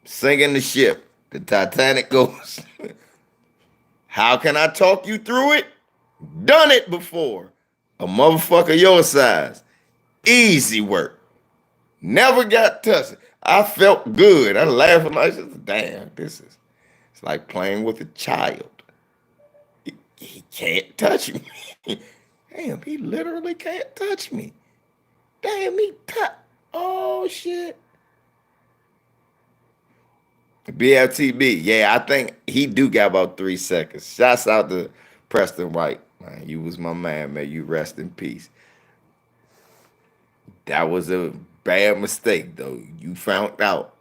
Speaker 1: sinking the ship, the Titanic goes. How can I talk you through it? Done it before. A motherfucker your size. Easy work. Never got touched. I felt good. I laughed like, damn, it's like playing with a child. He can't touch me. Damn, he literally can't touch me. Damn, oh, shit. BFTB, yeah, I think he do got about 3 seconds. Shouts out to Preston White. Man, you was my man, you rest in peace. That was a bad mistake, though. You found out.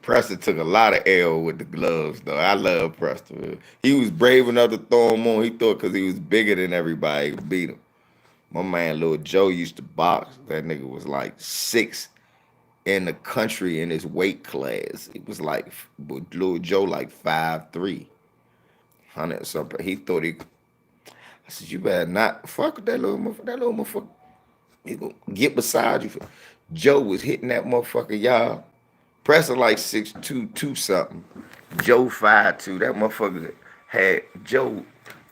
Speaker 1: Preston took a lot of L with the gloves, though. I love Preston. He was brave enough to throw him on. He thought because he was bigger than everybody, he could beat him. My man, Lil Joe, used to box. That nigga was like 6 in the country in his weight class. It was like, Lil Joe, like 5'3", 100 something. He thought he. I said, you better not fuck with that little motherfucker. That little motherfucker, he gonna get beside you. Joe was hitting that motherfucker, y'all. Preston like 6'2", 2 something. Joe 5'2". That motherfucker had Joe.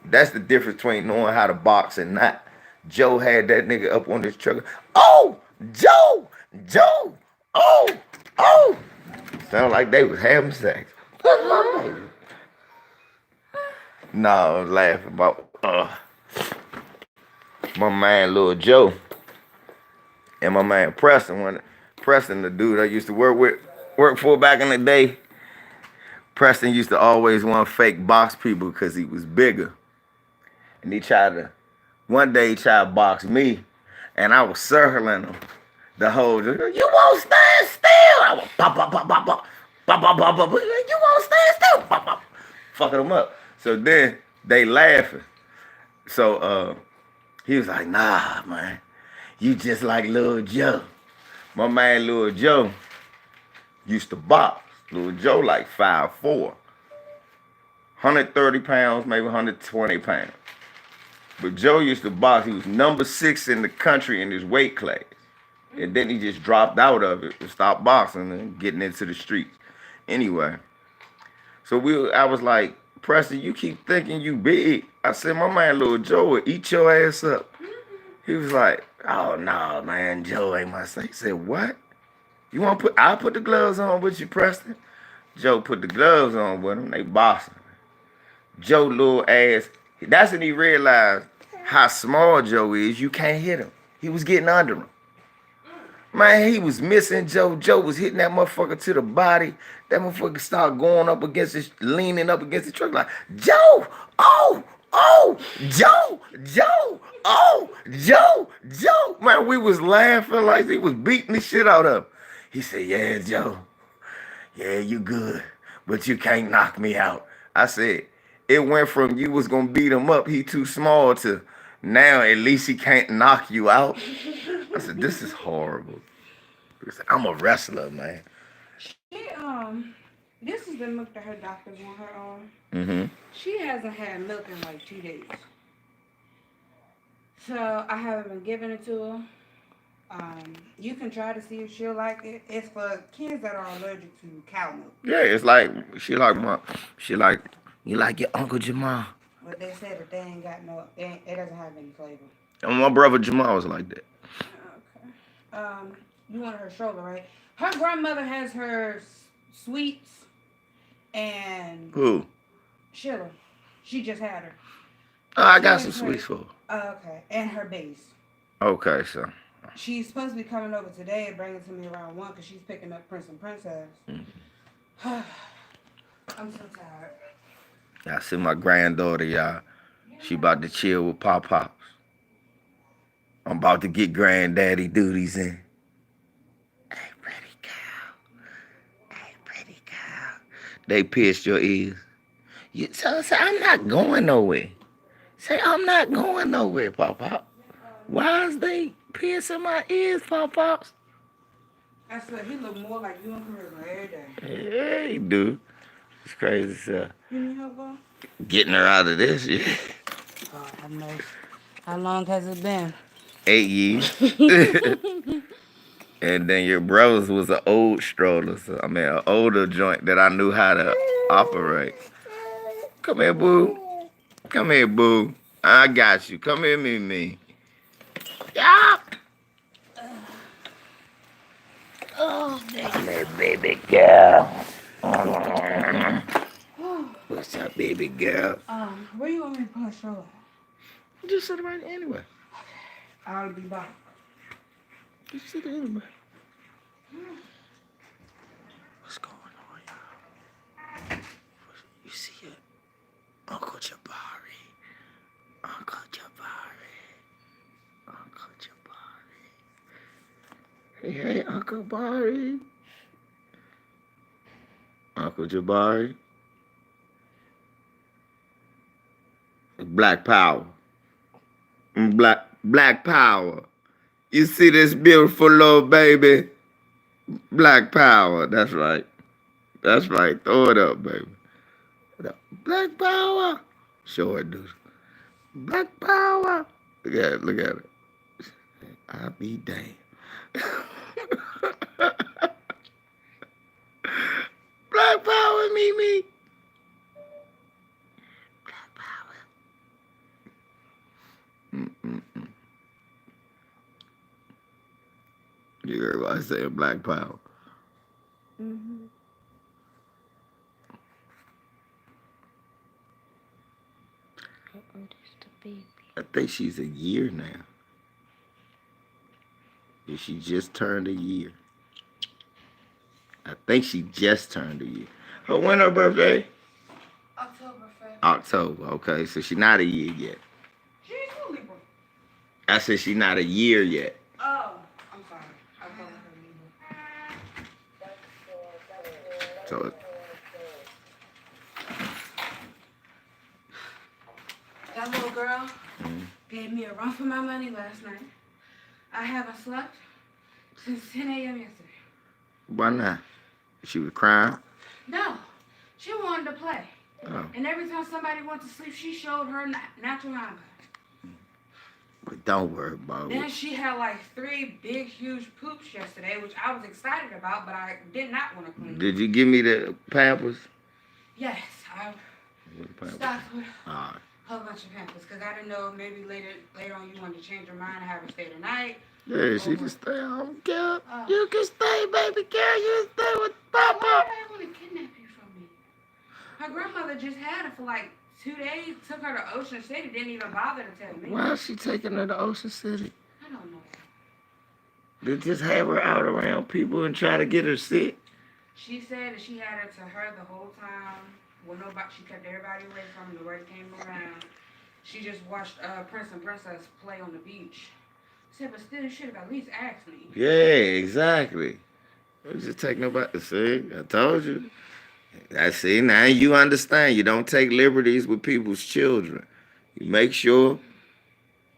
Speaker 1: That's the difference between knowing how to box and not. Joe had that nigga up on his truck. Oh, Joe, Joe, oh. Sound like they was having sex. That's my baby. No, I was laughing about my man Lil Joe and my man Preston. Preston, the dude I used to work for back in the day. Preston used to always want to fake box people because he was bigger. And one day he tried to box me, and I was circling him the whole time. You won't stand still. I was pop, pop, pop, pop, pop, pop, pop, pop, pop. You won't stand still. Pop, pop. Fucking him up. So then they laughing. So he was like, nah, man. You just like Lil Joe. My man Lil Joe used to box. Lil Joe like 5'4", 130 pounds, maybe 120 pounds. But Joe used to box. He was number 6 in the country in his weight class. And then he just dropped out of it and stopped boxing and getting into the streets. Anyway, so I was like, Preston, you keep thinking you big. I said, my man Lil Joe will eat your ass up. He was like, oh, no, man, Joe ain't my son. He said, what? I'll put the gloves on with you, Preston. Joe put the gloves on with him. They boxing. Joe little ass. That's when he realized how small Joe is. You can't hit him. He was getting under him. Man, he was missing Joe. Joe was hitting that motherfucker to the body. That motherfucker started going up against it, leaning up against the truck like, Joe, Joe, Joe. Man, we was laughing like he was beating the shit out of him. He said, yeah, Joe. Yeah, you good, but you can't knock me out. I said, it went from you was going to beat him up, he too small, to now at least he can't knock you out. I said, this is horrible. I'm a wrestler, man.
Speaker 3: This is the milk that her doctors want her on.
Speaker 1: Mm-hmm.
Speaker 3: She hasn't had milk in like 2 days. So I haven't been giving it to her. You can try to see if she'll like it. It's for kids that are allergic to cow milk.
Speaker 1: Yeah, it's like, you like your Uncle Jamal.
Speaker 3: But they said that they ain't got it doesn't have any flavor.
Speaker 1: And my brother Jamal was like that.
Speaker 3: Okay. You want her shoulder, right? Her grandmother has her sweets and...
Speaker 1: Who?
Speaker 3: Sheila. She just had her.
Speaker 1: Oh, I got some sweets for her.
Speaker 3: Okay. And her base.
Speaker 1: Okay, so.
Speaker 3: She's supposed to be coming over today and bringing it to me around 1 because she's picking up Prince and Princess. I'm so tired.
Speaker 1: I see my granddaughter, y'all. She about to chill with Pop-Pops. I'm about to get granddaddy duties in. Hey, pretty girl. They pierced your ears. Say, I'm not going nowhere. Say, I'm not going nowhere, Pop-Pop. Why is they piercing my ears, Pop-Pops?
Speaker 3: I said, he look more like you and Charisma every day.
Speaker 1: Yeah, he do. It's crazy stuff.
Speaker 3: You need help, bro?
Speaker 1: Getting her out of this, yeah.
Speaker 3: Oh, have mercy. How long has it been?
Speaker 1: 8 years. And then your brother's was an old stroller, an older joint that I knew how to operate. Come here, boo. I got you. Come here, me. Yeah. Oh, come here, baby girl. What's up, baby girl?
Speaker 3: Where you want me to put her stroller?
Speaker 1: Just sit right anyway.
Speaker 3: I'll be back.
Speaker 1: Just sit anyway. What's going on, y'all? You see it? Uncle Jabari. Hey, Uncle Bari. Uncle Jabari. Black Power. Black Power. You see this beautiful little baby? Black Power. That's right. That's right. Throw it up, baby. Black Power. Show it, dude. Black Power. Look at it. Look at it. I'll be damned. Black Power, Mimi. Black Power. Mm-mm-mm. You heard what I said, Black Power.
Speaker 4: Mm-hmm. How old is the baby?
Speaker 1: I think she's a year now. Yeah, she just turned a year. I think she just turned a year. When her birthday?
Speaker 3: October 5th.
Speaker 1: October. Okay, so she's not a year yet.
Speaker 3: She's a Libra.
Speaker 1: I said she's not a year yet.
Speaker 3: Oh, I'm sorry. I call her Libra.
Speaker 1: So
Speaker 3: That little girl gave me a run for my money last night. I haven't slept since 10 a.m. yesterday.
Speaker 1: why not? She was crying.
Speaker 3: No, she wanted to play.
Speaker 1: Oh.
Speaker 3: And every time somebody went to sleep, she showed her natural hunger.
Speaker 1: But don't worry about
Speaker 3: Then
Speaker 1: it.
Speaker 3: she had like 3 big, huge poops yesterday, which I was excited about, but I did not want to clean.
Speaker 1: Did you give me the Pampers?
Speaker 3: Yes, I
Speaker 1: Pampers?
Speaker 3: stocked with
Speaker 1: All right.
Speaker 3: a whole bunch of Pampers because I didn't know maybe later on you wanted to change your mind and have her stay tonight.
Speaker 1: Yeah, she can stay home, girl.
Speaker 3: Oh.
Speaker 1: You can stay, baby girl. You can stay with Papa.
Speaker 3: Why did I want to kidnap you from me? Her grandmother just had her for like 2 days, took her to Ocean City, didn't even bother to tell me.
Speaker 1: Why is she taking her to Ocean City?
Speaker 3: I don't know.
Speaker 1: They just have her out around people and try to get her sick.
Speaker 3: She said that she had it to her the whole time. Well, nobody, she kept everybody away from her. Nobody came around. She just watched Prince and Princess play on the beach. I said, but still, you should have at least asked me.
Speaker 1: Yeah, exactly. I was just taking nobody. See, I told you. I see. Now you understand. You don't take liberties with people's children. You make sure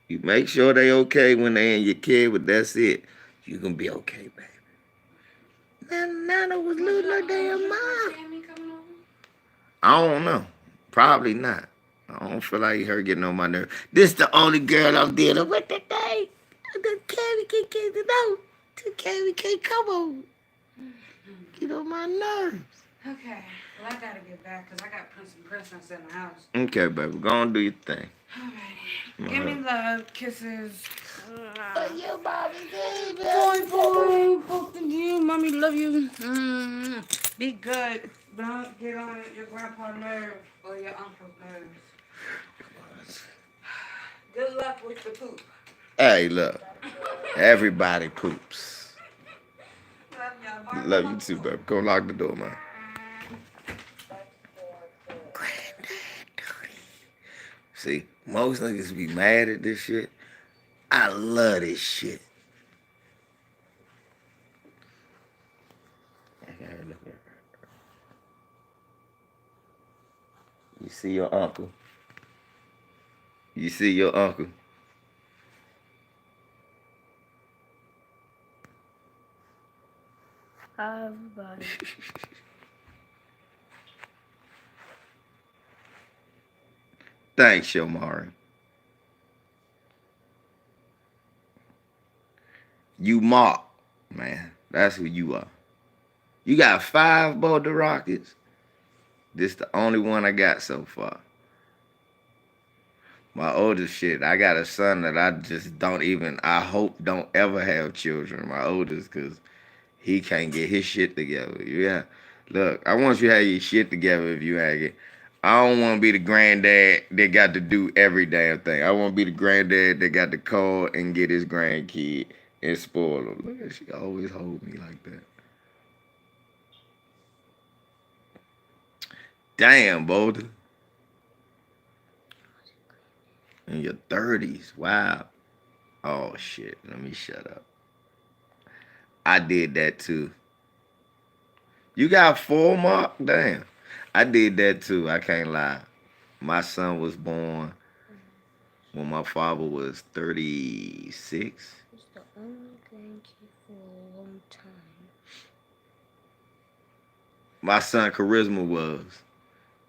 Speaker 1: they okay when they in your kid, but that's it. You gonna be okay, baby. Nana was losing her damn mind. I don't know. Probably not. I don't feel like her getting on my nerves. This the only girl I'm dealing with today. The Carrie can't get it out. The Carrie can't come on. Get on my nerves.
Speaker 3: Okay. Well, I gotta get back because I got Prince and Princess in the house.
Speaker 1: Okay, baby. Go on, do your thing.
Speaker 3: Alrighty. Give me love, kisses.
Speaker 1: You, mommy, baby.
Speaker 3: Boy, both of you. Mommy love you. Be good. Don't get on your grandpa's nerves or your uncle's nerves. Good luck with the poop.
Speaker 1: Hey, look. Everybody poops.
Speaker 3: Love y'all. Bye.
Speaker 1: Love you too, baby. Go lock the door, man. See, most niggas be mad at this shit. I love this shit. You see your uncle. You see your uncle.
Speaker 4: Hi, everybody.
Speaker 1: Thanks, Shomari. You Mark, man. That's who you are. You got 5 Boulder Rockets. This the only one I got so far. My oldest shit, I got a son that I just I hope don't ever have children. My oldest, because he can't get his shit together. Yeah. Look, I want you to have your shit together if you have it. I don't want to be the granddad that got to do every damn thing. I want to be the granddad that got to call and get his grandkid and spoil him. Look, she always hold me like that. Damn, Boulder. In your 30s. Wow. Oh, shit. Let me shut up. I did that too. You got 4, Mark? Damn. I did that too. I can't lie. My son was born when my father was 36.
Speaker 4: He's the only grandkid for a long time.
Speaker 1: My son Charisma was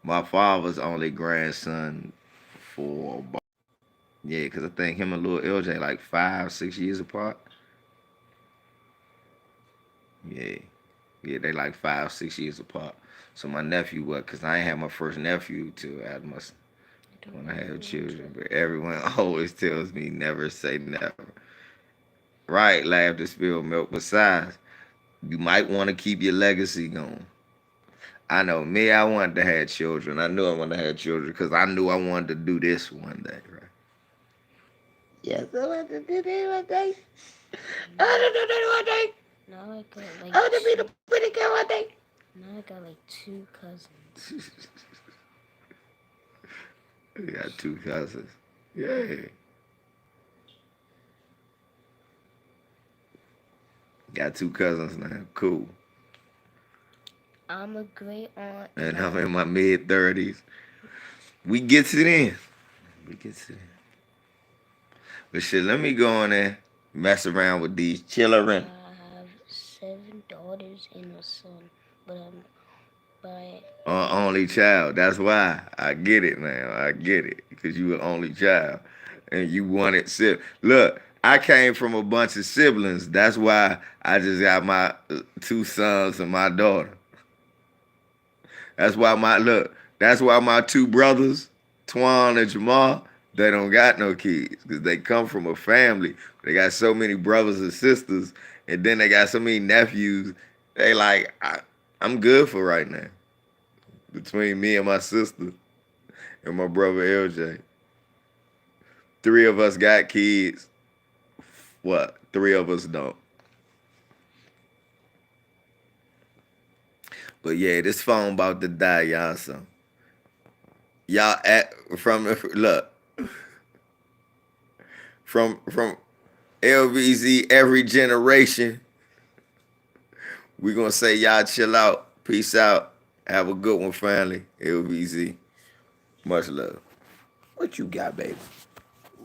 Speaker 1: my father's only grandson for about, yeah, because I think him and little LJ like 5, 6 years apart. Yeah. Yeah, they like 5, 6 years apart. So my nephew, what? Because I ain't had my first nephew till after when I had children. But everyone always tells me never say never. Right, laugh to spill milk. Besides, you might want to keep your legacy going. I know me, I wanted to have children. I knew I wanted to have children because I knew I wanted to do this one day, right? Yes, I wanted to do this one day. I wanted to do this one day.
Speaker 4: Now I got like
Speaker 1: I want to be the pretty girl one day.
Speaker 4: Now I got like 2 cousins.
Speaker 1: We got 2 cousins. Yeah. Got 2 cousins now. Cool.
Speaker 4: I'm a great aunt.
Speaker 1: And I'm in my mid-30s. We gets it in. We gets it in. But shit, let me go on there, mess around with these children.
Speaker 4: I have 7 daughters and a son, but
Speaker 1: Only child. That's why. I get it now. I get it. Because you were only child. And you wanted siblings. Look, I came from a bunch of siblings. That's why I just got my 2 sons and my daughter. That's why that's why my 2 brothers, Twan and Jamal, they don't got no kids. Because they come from a family. They got so many brothers and sisters. And then they got so many nephews. They like, I'm good for right now. Between me and my sister and my brother LJ. 3 of us got kids. What? 3 of us don't. But yeah, this phone about to die, y'all. So y'all look from LVZ every generation. We gonna say y'all chill out, peace out, have a good one, family. LVZ, much love. What you got, baby?